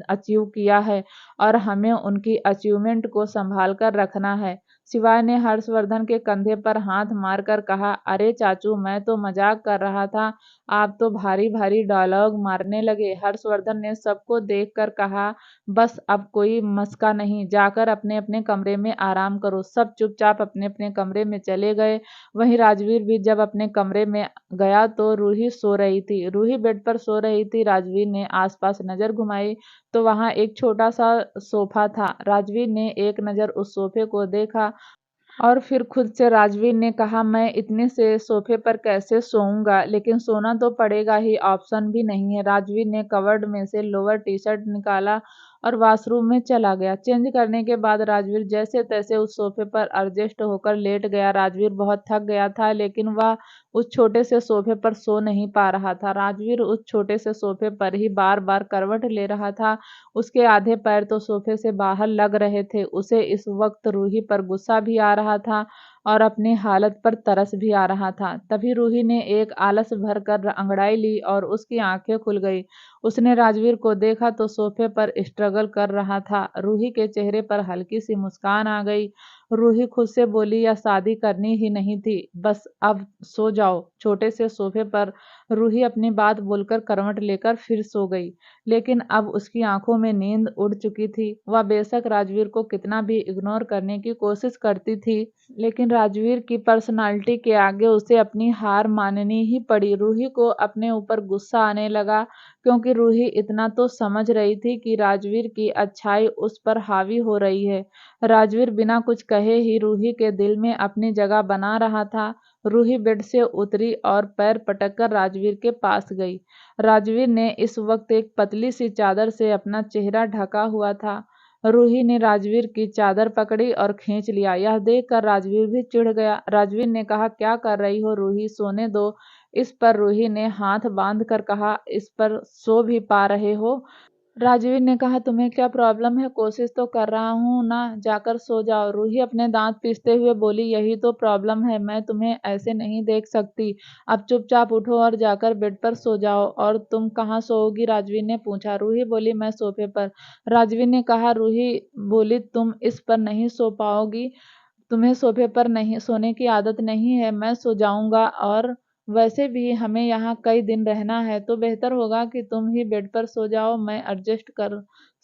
अचीव किया है और हमें उनकी अचीवमेंट को संभाल कर रखना है। शिवाय ने हर्षवर्धन के कंधे पर हाथ मारकर कहा, अरे चाचू, मैं तो मजाक कर रहा था, आप तो भारी भारी डायलॉग मारने लगे। हर्षवर्धन ने सबको देखकर कहा, बस अब कोई मस्का नहीं, जाकर अपने अपने कमरे में आराम करो। सब चुपचाप अपने अपने कमरे में चले गए। वहीं राजवीर भी जब अपने कमरे में गया तो रूही सो रही थी। रूही बेड पर सो रही थी। राजवीर ने आसपास नजर घुमाई तो वहां एक छोटा सा सोफा था। राजवीर ने एक नज़र उस सोफे को देखा और फिर खुद से राजवीर ने कहा, मैं इतने से सोफे पर कैसे सोऊंगा, लेकिन सोना तो पड़ेगा ही, ऑप्शन भी नहीं है। राजवीर ने कवर्ड में से लोअर टी शर्ट निकाला और वॉशरूम में चला गया। चेंज करने के बाद राजवीर जैसे तैसे उस सोफे पर एडजस्ट होकर लेट गया। राजवीर बहुत थक गया था, लेकिन वह उस छोटे से सोफे पर सो नहीं पा रहा था। राजवीर उस छोटे से सोफे पर ही बार बार करवट ले रहा था। उसके आधे पैर तो सोफे से बाहर लग रहे थे। उसे इस वक्त रूही पर गुस्सा भी आ रहा था और अपनी हालत पर तरस भी आ रहा था। तभी रूही ने एक आलस भर कर अंगड़ाई ली और उसकी आंखें खुल गई। उसने राजवीर को देखा तो सोफे पर स्ट्रगल कर रहा था। रूही के चेहरे पर हल्की सी मुस्कान आ गई। रूही खुद से बोली, यह शादी करनी ही नहीं थी, बस अब सो जाओ। छोटे से सोफे पर रूही अपनी बात बोलकर करवट लेकर फिर सो गई, लेकिन अब उसकी आंखों में नींद उड़ चुकी थी। वह बेशक राजवीर को कितना भी इग्नोर करने की कोशिश करती थी, लेकिन राजवीर की पर्सनालिटी के आगे उसे अपनी हार माननी ही पड़ी। रूही को अपने ऊपर गुस्सा आने लगा, क्योंकि रूही इतना तो समझ रही थी कि राजवीर की अच्छाई उस पर हावी हो रही है। राजवीर बिना कुछ कहे ही रूही के दिल में अपनी जगह बना रहा था। रूही बेड से उतरी और पैर पटककर राजवीर के पास गई। राजवीर ने इस वक्त एक पतली सी चादर से अपना चेहरा ढका हुआ था। रूही ने राजवीर की चादर पकड़ी और खींच लिया। यह देखकर राजवीर भी चिढ़ गया। राजवीर ने कहा, क्या कर रही हो रूही, सोने दो। इस पर रूही ने हाथ बांध कर कहा, इस पर सो भी पा रहे हो? राजवीर ने कहा, तुम्हें क्या प्रॉब्लम है? कोशिश तो कर रहा हूं ना, जाकर सो जाओ। रूही अपने दांत पीसते हुए बोली, यही तो प्रॉब्लम है, मैं तुम्हें ऐसे नहीं देख सकती। अब चुपचाप उठो और जाकर बेड पर सो जाओ। और तुम कहाँ सोओगी? राजवीर ने पूछा। रूही बोली, मैं सोफे पर। राजवीर ने कहा, रूही बोली, तुम इस पर नहीं सो पाओगी, तुम्हें सोफे पर नहीं सोने की आदत नहीं है। मैं सो जाऊंगा, और वैसे भी हमें यहाँ कई दिन रहना है, तो बेहतर होगा कि तुम ही बेड पर सो जाओ, मैं एडजस्ट कर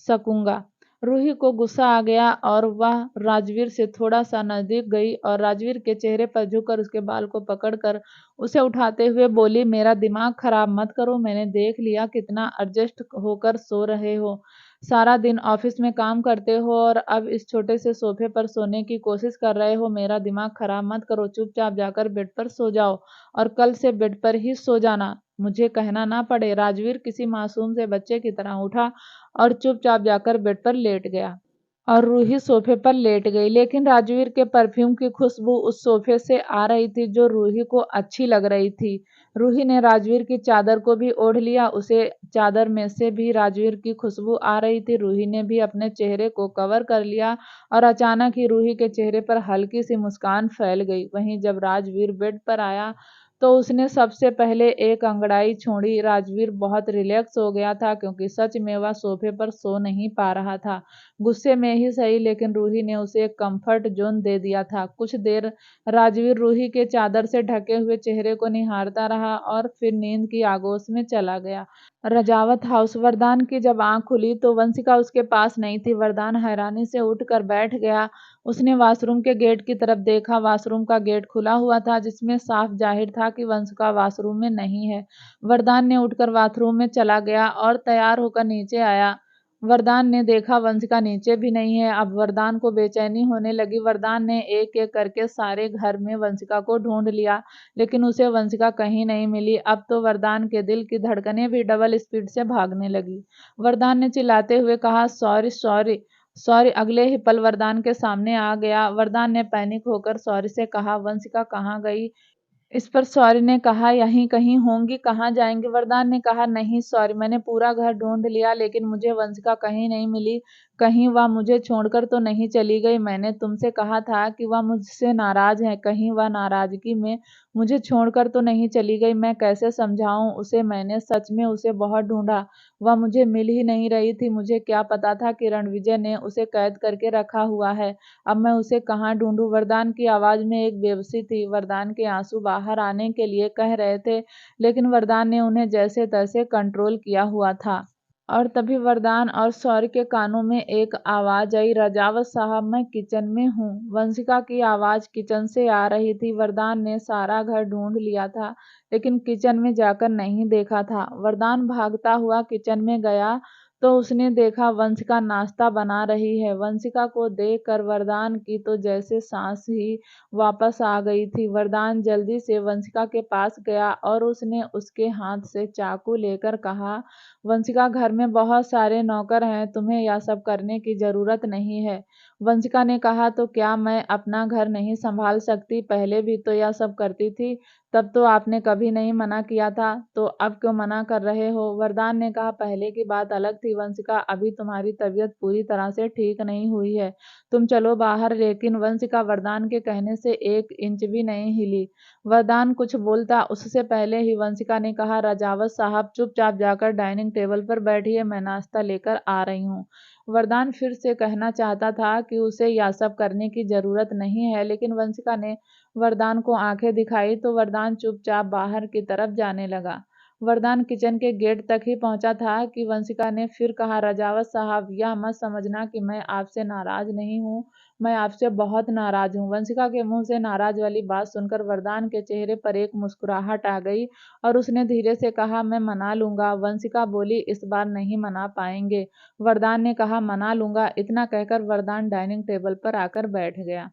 सकूंगा। रूही को गुस्सा आ गया और वह राजवीर से थोड़ा सा नजदीक गई और राजवीर के चेहरे पर झुककर उसके बाल को पकड़कर उसे उठाते हुए बोली, मेरा दिमाग खराब मत करो, मैंने देख लिया कितना एडजस्ट होकर सो रहे हो। सारा दिन ऑफिस में काम करते हो और अब इस छोटे से सोफे पर सोने की कोशिश कर रहे हो। मेरा दिमाग खराब मत करो, चुपचाप जाकर बेड पर सो जाओ और कल से बेड पर ही सो जाना, मुझे कहना ना पड़े। राजवीर किसी मासूम से बच्चे की तरह उठा और चुपचाप जाकर बेड पर लेट गया और रूही सोफे पर लेट गई। लेकिन राजवीर के परफ्यूम की खुशबू उस सोफे से आ रही थी, जो रूही को अच्छी लग रही थी। रूही ने राजवीर की चादर को भी ओढ़ लिया। उसे चादर में से भी राजवीर की खुशबू आ रही थी। रूही ने भी अपने चेहरे को कवर कर लिया और अचानक ही रूही के चेहरे पर हल्की सी मुस्कान फैल गई। वहीं जब राजवीर बेड पर आया तो उसने सबसे पहले एक अंगड़ाई छोड़ी। राजवीर बहुत रिलैक्स हो गया था क्योंकि सच में वह सोफे पर सो नहीं पा रहा था। गुस्से में ही सही, लेकिन रूही ने उसे एक कंफर्ट जोन दे दिया था। कुछ देर राजवीर रूही के चादर से ढके हुए चेहरे को निहारता रहा और फिर नींद की आगोश में चला गया। रजावत हाउस। वरदान की जब आंख खुली तो वंशिका उसके पास नहीं थी। वरदान हैरानी से उठकर बैठ गया। उसने वाशरूम के गेट की तरफ देखा। वाशरूम का गेट खुला हुआ था, जिसमें साफ जाहिर था कि वंशिका वाशरूम में नहीं है। वरदान ने उठकर बाथरूम में चला गया और तैयार होकर नीचे आया। वरदान ने देखा वंशिका नीचे भी नहीं है। अब वरदान को बेचैनी होने लगी। वरदान ने एक एक करके सारे घर में वंशिका को ढूंढ लिया, लेकिन उसे वंशिका कहीं नहीं मिली। अब तो वरदान के दिल की धड़कनें भी डबल स्पीड से भागने लगी। वरदान ने चिल्लाते हुए कहा, सॉरी सॉरी सॉरी। अगले ही पल वरदान के सामने आ गया। वरदान ने पैनिक होकर सॉरी से कहा, वंशिका कहाँ गई? इस पर सॉरी ने कहा, यहीं कहीं होंगी, कहाँ जाएंगी? वरदान ने कहा, नहीं सॉरी, मैंने पूरा घर ढूंढ लिया, लेकिन मुझे वंशिका कहीं नहीं मिली। कहीं वह मुझे छोड़कर तो नहीं चली गई? मैंने तुमसे कहा था कि वह मुझसे नाराज है। कहीं वह नाराजगी में मुझे छोड़कर तो नहीं चली गई? मैं कैसे समझाऊं उसे? मैंने सच में उसे बहुत ढूंढा, वह मुझे मिल ही नहीं रही थी। मुझे क्या पता था कि रणविजय ने उसे कैद करके रखा हुआ है। अब मैं उसे कहाँ ढूंढूं? वरदान की आवाज में एक बेबसी थी। वरदान के आंसू बाहर आने के लिए कह रहे थे, लेकिन वरदान ने उन्हें जैसे तैसे कंट्रोल किया हुआ था। और तभी वरदान और सौर्य के कानों में एक आवाज आई, रजावत साहब, मैं किचन में हूँ। वंशिका की आवाज किचन से आ रही थी। वरदान ने सारा घर ढूंढ लिया था, लेकिन किचन में जाकर नहीं देखा था। वरदान भागता हुआ किचन में गया तो उसने देखा वंशिका नाश्ता बना रही है। वंशिका को देखकर वरदान की तो जैसे सांस ही वापस आ गई थी। वरदान जल्दी से वंशिका के पास गया और उसने उसके हाथ से चाकू लेकर कहा, वंशिका, घर में बहुत सारे नौकर हैं, तुम्हें यह सब करने की जरूरत नहीं है। वंशिका ने कहा, तो क्या मैं अपना घर नहीं संभाल सकती? पहले भी तो यह सब करती थी, तब तो आपने कभी नहीं मना किया था, तो अब क्यों मना कर रहे हो? वरदान ने कहा, पहले की बात अलग थी वंशिका, अभी तुम्हारी तबीयत पूरी तरह से ठीक नहीं हुई है, तुम चलो बाहर। लेकिन वंशिका वरदान के कहने से एक इंच भी नहीं हिली। वरदान कुछ बोलता उससे पहले ही वंशिका ने कहा, रजावत साहब, चुपचाप जाकर डाइनिंग टेबल पर बैठिए, मैं नाश्ता लेकर आ रही हूँ। वरदान फिर से कहना चाहता था कि उसे यह सब करने की जरूरत नहीं है, लेकिन वंशिका ने वरदान को आंखें दिखाई तो वरदान चुपचाप बाहर की तरफ जाने लगा। वरदान किचन के गेट तक ही पहुंचा था कि वंशिका ने फिर कहा, रजावत साहब, यह मत समझना कि मैं आपसे नाराज नहीं हूँ, मैं आपसे बहुत नाराज हूँ। वंशिका के मुंह से नाराज वाली बात सुनकर वरदान के चेहरे पर एक मुस्कुराहट आ गई और उसने धीरे से कहा, मैं मना लूंगा। वंशिका बोली, इस बार नहीं मना पाएंगे। वरदान ने कहा, मना लूंगा। इतना कहकर वरदान डाइनिंग टेबल पर आकर बैठ गया।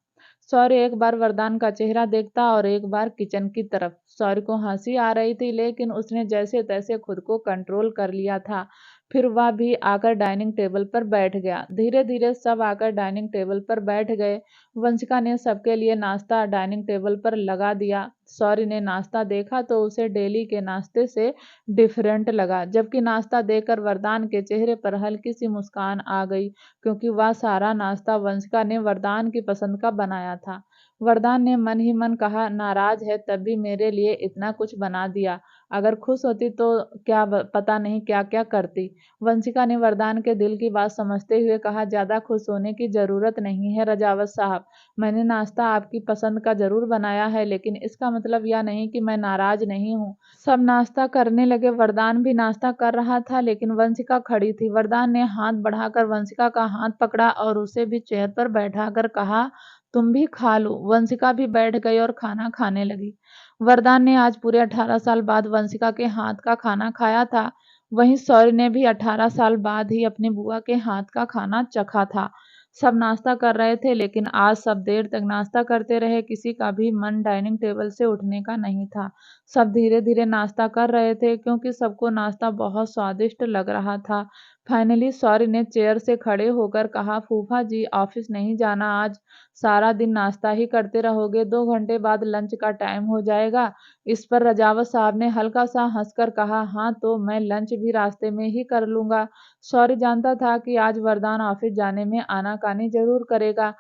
सौर्य एक बार वरदान का चेहरा देखता और एक बार किचन की तरफ। सौर्य को हंसी आ रही थी, लेकिन उसने जैसे तैसे खुद को कंट्रोल कर लिया था। फिर वह भी आकर डाइनिंग टेबल पर बैठ गया। धीरे धीरे सब आकर डाइनिंग टेबल पर बैठ गए। वंशिका ने सबके लिए नाश्ता डाइनिंग टेबल पर लगा दिया। सौर्य ने नाश्ता देखा तो उसे डेली के नाश्ते से डिफरेंट लगा, जबकि नाश्ता देखकर वरदान के चेहरे पर हल्की सी मुस्कान आ गई, क्योंकि वह सारा नाश्ता वंशिका ने वरदान की पसंद का बनाया था। वरदान ने मन ही मन कहा, नाराज है तब भी मेरे लिए इतना कुछ बना दिया, अगर खुश होती तो क्या पता नहीं क्या क्या करती। वंशिका ने वरदान के दिल की बात समझते हुए कहा, ज्यादा खुश होने की जरूरत नहीं है रजावत साहब, मैंने नाश्ता आपकी पसंद का जरूर बनाया है, लेकिन इसका मतलब यह नहीं कि मैं नाराज नहीं हूँ। सब नाश्ता करने लगे। वरदान भी नाश्ता कर रहा था, लेकिन वंशिका खड़ी थी। वरदान ने हाथ बढ़ाकर वंशिका का हाथ पकड़ा और उसे भी चेयर पर बैठाकर कहा, तुम भी खा लो। वंशिका भी बैठ गई और खाना खाने लगी। वरदान ने आज पूरे 18 साल बाद वंशिका के हाथ का खाना खाया था। वहीं सौर्य ने भी 18 साल बाद ही अपनी बुआ के हाथ का खाना चखा था। सब नाश्ता कर रहे थे, लेकिन आज सब देर तक नाश्ता करते रहे। किसी का भी मन डाइनिंग टेबल से उठने का नहीं था। सब धीरे धीरे नाश्ता कर रहे थे, क्योंकि सबको नाश्ता बहुत स्वादिष्ट लग रहा था। फाइनली सौर्य ने चेयर से खड़े होकर कहा, फूफा जी, ऑफिस नहीं जाना आज? सारा दिन नाश्ता ही करते रहोगे? 2 घंटे बाद लंच का टाइम हो जाएगा। इस पर रजावत साहब ने हल्का सा हंसकर कहा, हाँ तो मैं लंच भी रास्ते में ही कर लूंगा। सौर्य जानता था कि आज वरदान ऑफिस जाने में आनाकानी जरूर करेगा,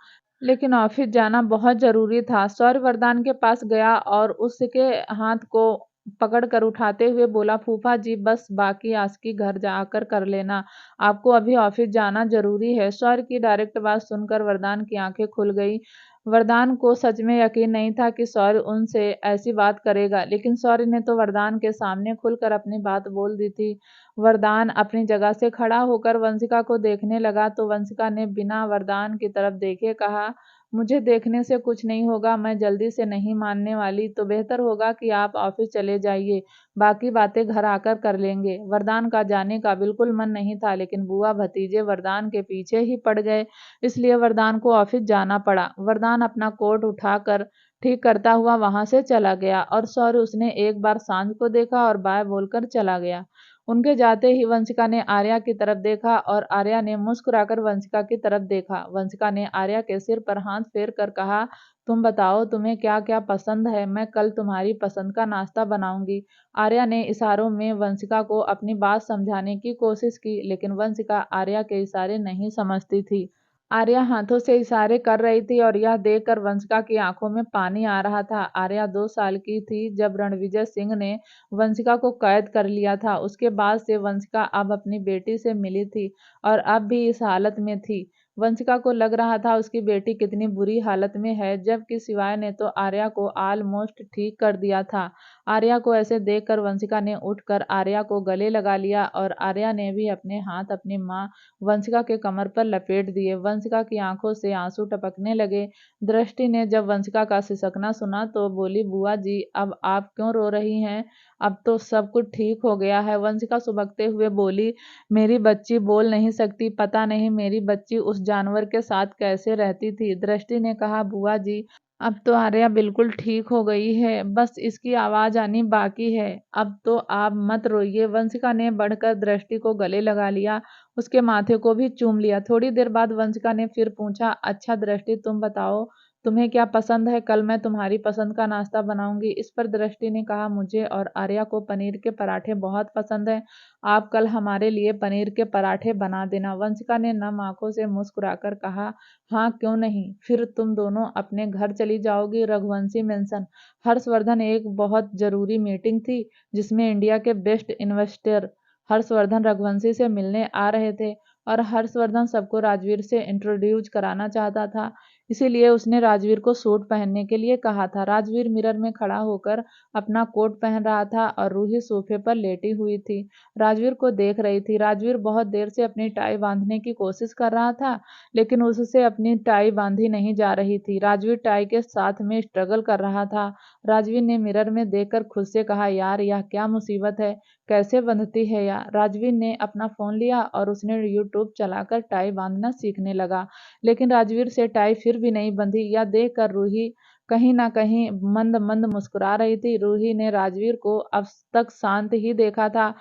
लेकिन ऑफिस जाना बहुत जरूरी था। सौर्य वरदान के पास गया और उसके हाथ को पकड़ कर उठाते हुए बोला, फूफा जी बस बाकी आस्की घर जाकर कर लेना, आपको अभी ऑफिस जाना जरूरी है। सौर्य की डायरेक्ट बात सुनकर वरदान की आंखें खुल गई। वरदान को सच में यकीन नहीं था कि सौर्य उनसे ऐसी बात करेगा, लेकिन सौर्य ने तो वरदान के सामने खुलकर अपनी बात बोल दी थी। वरदान अपनी जगह से खड़ा होकर वंशिका को देखने लगा तो वंशिका ने बिना वरदान की तरफ देखे कहा, मुझे देखने से कुछ नहीं होगा, मैं जल्दी से नहीं मानने वाली, तो बेहतर होगा कि आप ऑफिस चले जाइए, बाकी बातें घर आकर कर लेंगे। वरदान का जाने का बिल्कुल मन नहीं था, लेकिन बुआ भतीजे वरदान के पीछे ही पड़ गए, इसलिए वरदान को ऑफिस जाना पड़ा। वरदान अपना कोट उठाकर ठीक करता हुआ वहां से चला गया और सौर्य उसने एक बार सांझ को देखा और बाय बोलकर चला गया। उनके जाते ही वंशिका ने आर्या की तरफ देखा और आर्या ने मुस्कुराकर वंशिका की तरफ देखा। वंशिका ने आर्या के सिर पर हाथ फेर कर कहा, तुम बताओ तुम्हें क्या क्या पसंद है, मैं कल तुम्हारी पसंद का नाश्ता बनाऊंगी। आर्या ने इशारों में वंशिका को अपनी बात समझाने की कोशिश की, लेकिन वंशिका आर्या के इशारे नहीं समझती थी। आर्या हाथों से इशारे कर रही थी और यह देखकर वंशिका की आंखों में पानी आ रहा था। आर्या 2 साल की थी जब रणविजय सिंह ने वंशिका को कैद कर लिया था। उसके बाद से वंशिका अब अपनी बेटी से मिली थी और अब भी इस हालत में थी। वंशिका को लग रहा था उसकी बेटी कितनी बुरी हालत में है, जबकि शिवाय ने तो आर्या को ऑलमोस्ट ठीक कर दिया था। आर्या को ऐसे देखकर वंशिका ने उठकर आर्या को गले लगा लिया और आर्या ने भी अपने हाथ अपनी माँ वंशिका के कमर पर लपेट दिए। वंशिका की आंखों से आंसू टपकने लगे। दृष्टि ने जब वंशिका का सिसकना सुना तो बोली, बुआ जी अब आप क्यों रो रही हैं, अब तो सब कुछ ठीक हो गया है। वंशिका सुबकते हुए बोली, मेरी बच्ची बोल नहीं सकती, पता नहीं मेरी बच्ची उस जानवर के साथ कैसे रहती थी। दृष्टि ने कहा, बुआ जी अब तो आर्या बिल्कुल ठीक हो गई है, बस इसकी आवाज आनी बाकी है, अब तो आप मत रोइए। वंशिका ने बढ़कर दृष्टि को गले लगा लिया, उसके माथे को भी चूम लिया। थोड़ी देर बाद वंशिका ने फिर पूछा, अच्छा दृष्टि तुम बताओ तुम्हें क्या पसंद है, कल मैं तुम्हारी पसंद का नाश्ता बनाऊंगी। इस पर दृष्टि ने कहा, मुझे और आर्या को पनीर के पराठे बहुत पसंद है, आप कल हमारे लिए पनीर के पराठे बना देना। वंशिका ने नम आंखों से मुस्कुराकर कहा, हाँ क्यों नहीं, फिर तुम दोनों अपने घर चली जाओगी। रघुवंशी मेंशन हर्षवर्धन एक बहुत जरूरी मीटिंग थी जिसमें इंडिया के बेस्ट इन्वेस्टर हर्षवर्धन रघुवंशी से मिलने आ रहे थे और हर्षवर्धन सबको राजवीर से इंट्रोड्यूस कराना चाहता था, इसीलिए उसने राजवीर को सूट पहनने के लिए कहा था। राजवीर मिरर में खड़ा होकर अपना कोट पहन रहा था और रूही सोफे पर लेटी हुई थी, राजवीर को देख रही थी। राजवीर बहुत देर से अपनी टाई बांधने की कोशिश कर रहा था, लेकिन उससे अपनी टाई बांधी नहीं जा रही थी। राजवीर टाई के साथ में स्ट्रगल कर रहा था। राजवीर ने मिरर में देखकर खुद से कहा, यार यह क्या मुसीबत है, कैसे बंधती है यार। राजवीर ने अपना फोन लिया और उसने यूट्यूब चलाकर टाई बांधना सीखने लगा, लेकिन राजवीर से टाई फिर भी नहीं बंधी। यह देखकर रूही कहीं ना कहीं मंद मंद मुस्कुरा रही थी। रूही ने राजवीर को अब तक शांत ही देखा था,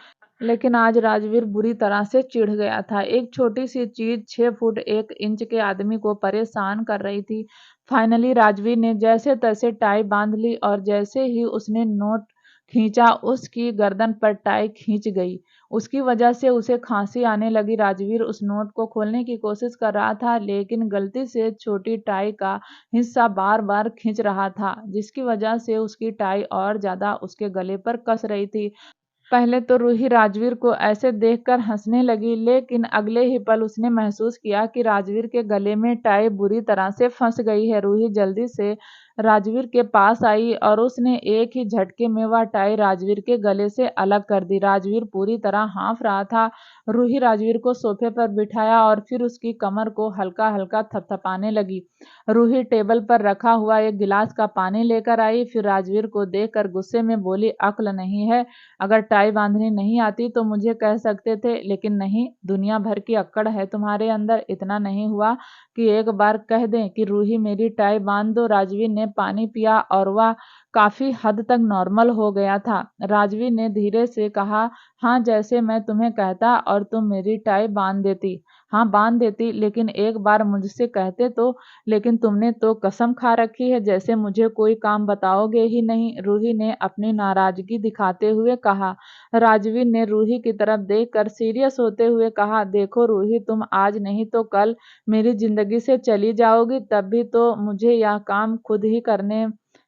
लेकिन आज राजवीर बुरी तरह से चिढ़ गया था। एक छोटी सी चीज 6 फुट 1 इंच के आदमी को परेशान कर रही थी। फाइनली राजवीर ने जैसे तैसे टाई बांध ली और जैसे ही उसने नोट खींचा उसकी गर्दन पर टाई खींच गई। उसकी वजह से उसे खांसी आने लगी। राजवीर उस नोट को खोलने की कोशिश कर रहा था, लेकिन गलती से छोटी टाई का हिस्सा बार बार खींच रहा था, जिसकी वजह से उसकी टाई और ज्यादा उसके गले पर कस रही थी। पहले तो रूही राजवीर को ऐसे देखकर हंसने लगी, लेकिन अगले ही पल उसने महसूस किया कि राजवीर के गले में टाई बुरी तरह से फंस गई है। रूही जल्दी से राजवीर के पास आई और उसने एक ही झटके में वह टाई राजवीर के गले से अलग कर दी। राजवीर पूरी तरह हाँफ रहा था। रूही राजवीर को सोफे पर बिठाया और फिर उसकी कमर को हल्का हल्का थपथपाने लगी। रूही टेबल पर रखा हुआ एक गिलास का पानी लेकर आई, फिर राजवीर को देखकर गुस्से में बोली, अक्ल नहीं है, अगर टाई बांधनी नहीं आती तो मुझे कह सकते थे, लेकिन नहीं, दुनिया भर की अक्कड़ है तुम्हारे अंदर, इतना नहीं हुआ कि एक बार कह दें कि रूही मेरी टाई बांध दो। राजवीर ने पानी पिया और वह काफी हद तक नॉर्मल हो गया था। राजवीर ने धीरे से कहा, हाँ जैसे मैं तुम्हें कहता और तुम मेरी टाई बांध देती। हाँ बांध देती, लेकिन एक बार मुझसे कहते तो। लेकिन तुमने तो कसम खा रखी है जैसे मुझे कोई काम बताओगे ही नहीं, रूही ने अपनी नाराजगी दिखाते हुए कहा। राजवीर ने रूही की तरफ देखकर सीरियस होते हुए कहा, देखो रूही, तुम आज नहीं तो कल मेरी जिंदगी से चली जाओगी, तब भी तो मुझे यह काम खुद ही करने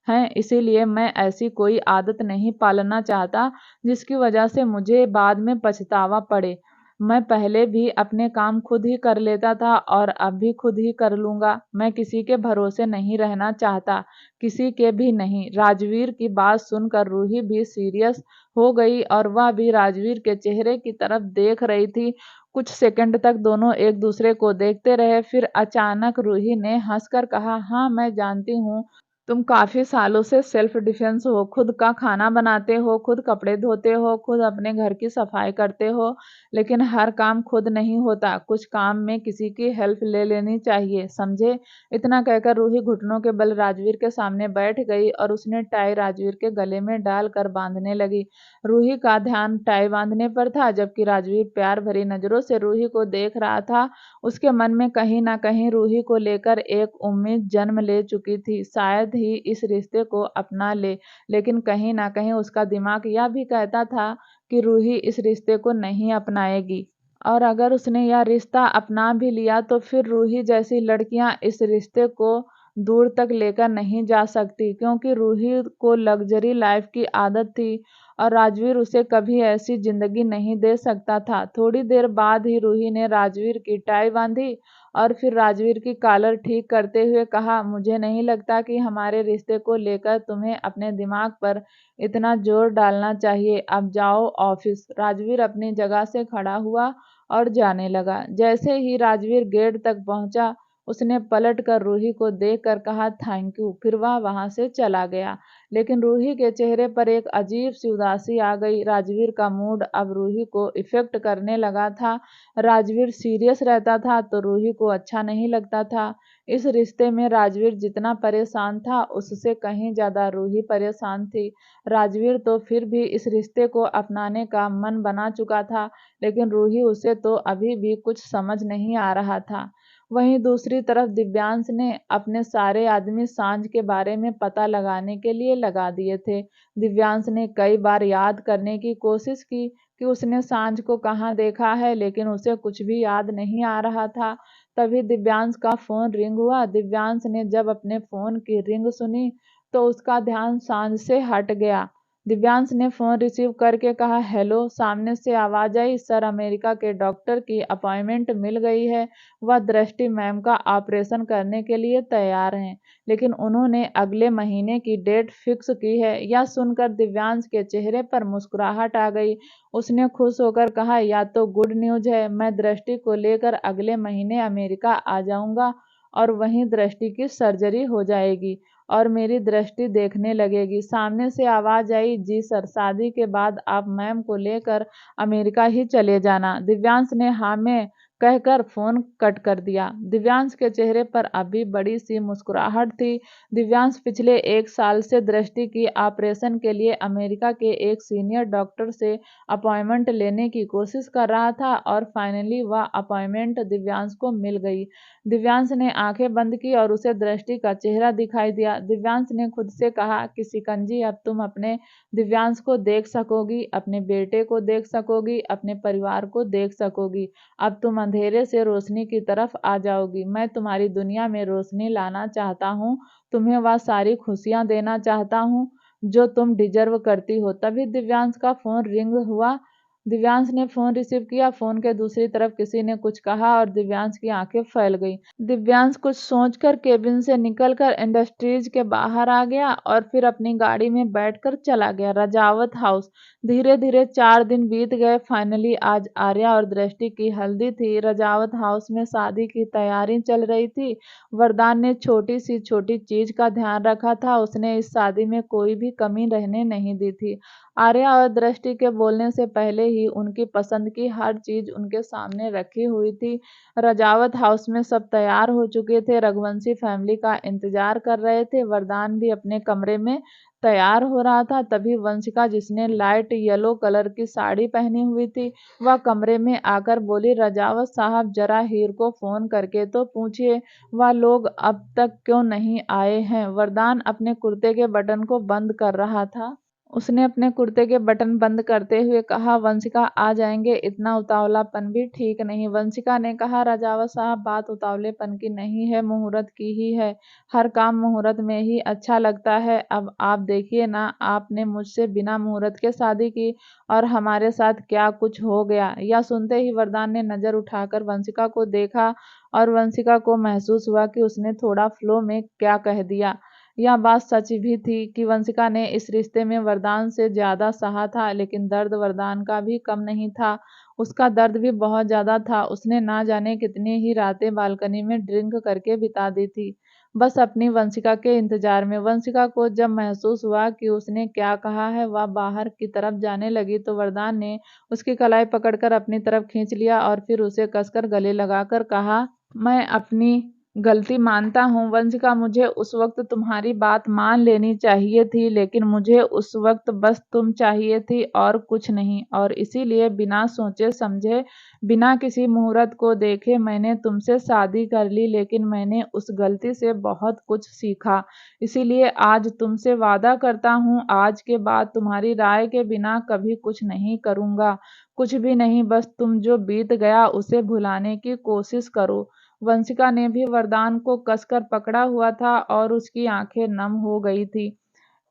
हैं। इसीलिए मैं ऐसी कोई आदत नहीं पालना चाहता जिसकी वजह से मुझे बाद में पछतावा पड़े। मैं पहले भी अपने काम खुद ही कर लेता था और अब भी खुद ही कर लूंगा। मैं किसी के भरोसे नहीं रहना चाहता, किसी के भी नहीं। राजवीर की बात सुनकर रूही भी सीरियस हो गई और वह भी राजवीर के चेहरे की तरफ देख रही थी। कुछ सेकंड तक दोनों एक दूसरे को देखते रहे, फिर अचानक रूही ने हंसकर कहा, हाँ मैं जानती हूँ तुम काफी सालों से सेल्फ डिफेंस हो, खुद का खाना बनाते हो, खुद कपड़े धोते हो, खुद अपने घर की सफाई करते हो, लेकिन हर काम खुद नहीं होता, कुछ काम में किसी की हेल्प ले लेनी चाहिए, समझे। इतना कहकर रूही घुटनों के बल राजवीर के सामने बैठ गई और उसने टाई राजवीर के गले में डालकर बांधने लगी। रूही का ध्यान टाई बांधने पर था, जबकि राजवीर प्यार भरी नजरों से रूही को देख रहा था। उसके मन में कहीं ना कहीं रूही को लेकर एक उम्मीद जन्म ले चुकी थी, शायद ही इस रिश्ते को अपना ले, लेकिन कहीं ना कहीं उसका दिमाग यह भी कहता था कि रूही इस रिश्ते को नहीं अपनाएगी। और अगर उसने यह रिश्ता अपना भी लिया तो फिर रूही जैसी लड़कियां इस रिश्ते को दूर तक लेकर नहीं जा सकती, क्योंकि रूही को लग्जरी लाइफ की आदत थी और राजवीर उसे कभी ऐसी जिंदगी नहीं दे सकता था। थोड़ी देर बाद ही रूही ने राजवीर की टाई बांधी और फिर राजवीर की कॉलर ठीक करते हुए कहा, मुझे नहीं लगता कि हमारे रिश्ते को लेकर तुम्हें अपने दिमाग पर इतना जोर डालना चाहिए। अब जाओ ऑफिस। राजवीर अपनी जगह से खड़ा हुआ और जाने लगा। जैसे ही राजवीर गेट तक पहुंचा, उसने पलट कर रूही को देखकर कहा, थैंक यू, फिर वह वहां से चला गया। लेकिन रूही के चेहरे पर एक अजीब सी उदासी आ गई। राजवीर का मूड अब रूही को इफेक्ट करने लगा था। राजवीर सीरियस रहता था तो रूही को अच्छा नहीं लगता था। इस रिश्ते में राजवीर जितना परेशान था, उससे कहीं ज्यादा रूही परेशान थी। राजवीर तो फिर भी इस रिश्ते को अपनाने का मन बना चुका था, लेकिन रूही उसे तो अभी भी कुछ समझ नहीं आ रहा था। वहीं दूसरी तरफ दिव्यांश ने अपने सारे आदमी सांझ के बारे में पता लगाने के लिए लगा दिए थे। दिव्यांश ने कई बार याद करने की कोशिश की कि उसने सांझ को कहाँ देखा है, लेकिन उसे कुछ भी याद नहीं आ रहा था। तभी दिव्यांश का फोन रिंग हुआ। दिव्यांश ने जब अपने फोन की रिंग सुनी तो उसका ध्यान सांझ से हट गया। दिव्यांश ने फोन रिसीव करके कहा, हेलो। सामने से आवाज आई, सर अमेरिका के डॉक्टर की अपॉइंटमेंट मिल गई है, वह दृष्टि मैम का ऑपरेशन करने के लिए तैयार हैं, लेकिन उन्होंने अगले महीने की डेट फिक्स की है। यह सुनकर दिव्यांश के चेहरे पर मुस्कुराहट आ गई। उसने खुश होकर कहा, या तो गुड न्यूज है, मैं दृष्टि को लेकर अगले महीने अमेरिका आ जाऊंगा और वहीं दृष्टि की सर्जरी हो जाएगी और मेरी दृष्टि देखने लगेगी। सामने से आवाज आई, जी सर, शादी के बाद आप मैम को लेकर अमेरिका ही चले जाना। दिव्यांश ने हाँ में कहकर फोन कट कर दिया। दिव्यांश के चेहरे पर अभी बड़ी सी मुस्कुराहट थी। दिव्यांश पिछले 1 साल से दृष्टि की ऑपरेशन के लिए अमेरिका के एक सीनियर डॉक्टर से अपॉइंटमेंट लेने की कोशिश कर रहा था और फाइनली वह अपॉइंटमेंट दिव्यांश को मिल गई। दिव्यांश ने आंखें बंद की और उसे दृष्टि का चेहरा दिखाई दिया। दिव्यांश ने खुद से कहा कि सिकंजी, अब तुम अपने दिव्यांश को देख सकोगी, अपने बेटे को देख सकोगी, अपने परिवार को देख सकोगी। अब तुम अंधेरे से रोशनी की तरफ आ जाओगी। मैं तुम्हारी दुनिया में रोशनी लाना चाहता हूँ, तुम्हें वह सारी खुशियां देना चाहता हूँ जो तुम डिजर्व करती हो। तभी दिव्यांश का फोन रिंग हुआ। दिव्यांश ने फोन रिसीव किया। फोन के दूसरी तरफ किसी ने कुछ कहा और दिव्यांश की आंखें फैल गईं। दिव्यांश कुछ सोचकर केबिन से निकलकर इंडस्ट्रीज के बाहर आ गया और फिर अपनी गाड़ी में बैठकर चला गया रजावत हाउस। धीरे धीरे 4 दिन बीत गए। फाइनली आज आर्या और दृष्टि की हल्दी थी। रजावत हाउस में शादी की तैयारी चल रही थी। वरदान ने छोटी सी छोटी चीज का ध्यान रखा था। उसने इस शादी में कोई भी कमी रहने नहीं दी थी। आर्या और दृष्टि के बोलने से पहले ही उनकी पसंद की हर चीज उनके सामने रखी हुई थी। रजावत हाउस में सब तैयार हो चुके थे। रघुवंशी फैमिली का इंतजार कर रहे थे। वरदान भी अपने कमरे में तैयार हो रहा था, तभी वंशिका, जिसने लाइट येलो कलर की साड़ी पहनी हुई थी, वह कमरे में आकर बोली, रजावत साहब जरा हीर को फोन करके तो पूछिए वह लोग अब तक क्यों नहीं आए हैं। वरदान अपने कुर्ते के बटन को बंद कर रहा था। उसने अपने कुर्ते के बटन बंद करते हुए कहा, वंशिका आ जाएंगे, इतना उतावलापन भी ठीक नहीं। वंशिका ने कहा, राजावत साहब बात उतावलेपन की नहीं है, मुहूर्त की ही है। हर काम मुहूर्त में ही अच्छा लगता है। अब आप देखिए ना, आपने मुझसे बिना मुहूर्त के शादी की और हमारे साथ क्या कुछ हो गया। यह सुनते ही वरदान ने नजर उठाकर वंशिका को देखा और वंशिका को महसूस हुआ कि उसने थोड़ा फ्लो में क्या कह दिया। यह बात सच भी थी कि वंशिका ने इस रिश्ते में वरदान से ज्यादा सहा था, लेकिन दर्द वरदान का भी कम नहीं था। उसका दर्द भी बहुत ज्यादा था। उसने ना जाने कितनी ही रातें बालकनी में ड्रिंक करके बिता दी थी, बस अपनी वंशिका के इंतजार में। वंशिका को जब महसूस हुआ कि उसने क्या कहा है, वह बाहर की तरफ जाने लगी तो वरदान ने उसकी कलाई पकड़कर अपनी तरफ खींच लिया और फिर उसे कसकर गले लगाकर कहा, मैं अपनी गलती मानता हूँ वंशिका, मुझे उस वक्त तुम्हारी बात मान लेनी चाहिए थी, लेकिन मुझे उस वक्त बस तुम चाहिए थी और कुछ नहीं। और इसीलिए बिना सोचे समझे, बिना किसी मुहूर्त को देखे मैंने तुमसे शादी कर ली, लेकिन मैंने उस गलती से बहुत कुछ सीखा। इसीलिए आज तुमसे वादा करता हूँ, आज के बाद तुम्हारी राय के बिना कभी कुछ नहीं करूँगा। कुछ भी नहीं, बस तुम जो बीत गया उसे भुलाने की कोशिश करो। वंशिका ने भी वरदान को कसकर पकड़ा हुआ था और उसकी आंखें नम हो गई थी।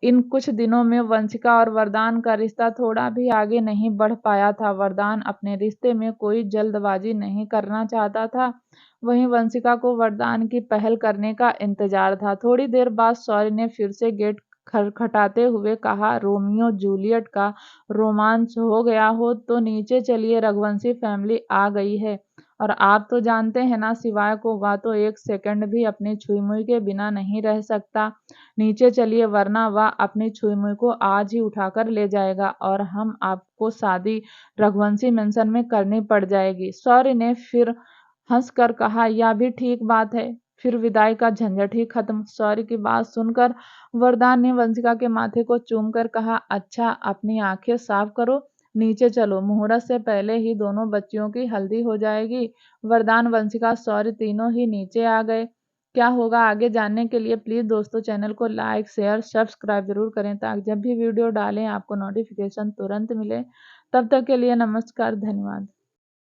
इन कुछ दिनों में वंशिका और वरदान का रिश्ता थोड़ा भी आगे नहीं बढ़ पाया था। वरदान अपने रिश्ते में कोई जल्दबाजी नहीं करना चाहता था, वहीं वंशिका को वरदान की पहल करने का इंतजार था। थोड़ी देर बाद सौरी ने फिर से गेट खटखटाते हुए कहा, रोमियो जूलियट का रोमांस हो गया हो तो नीचे चलिए, रघुवंशी फैमिली आ गई है। और आप तो जानते हैं ना, सिवाय को वह तो एक सेकंड भी अपनी छुई मुई के बिना नहीं रह सकता। नीचे चलिए, वरना वह अपनी छुई मुई को आज ही उठाकर ले जाएगा और हम आपको शादी रघुवंशी मेंशन में करनी पड़ जाएगी। सौरी ने फिर हंसकर कहा, यह भी ठीक बात है। फिर विदाई का झंझट ही खत्म। सौरी की बात सुनकर वरदान ने वंशिका के माथे को चूमकर कहा, अच्छा अपनी आंखें साफ करो, नीचे चलो, मुहूर्त से पहले ही दोनों बच्चियों की हल्दी हो जाएगी। वरदान, वंशिका, सौरी तीनों ही नीचे आ गए। क्या होगा आगे जानने के लिए प्लीज दोस्तों चैनल को लाइक शेयर सब्सक्राइब जरूर करें, ताकि जब भी वीडियो डालें आपको नोटिफिकेशन तुरंत मिले। तब तक के लिए नमस्कार, धन्यवाद।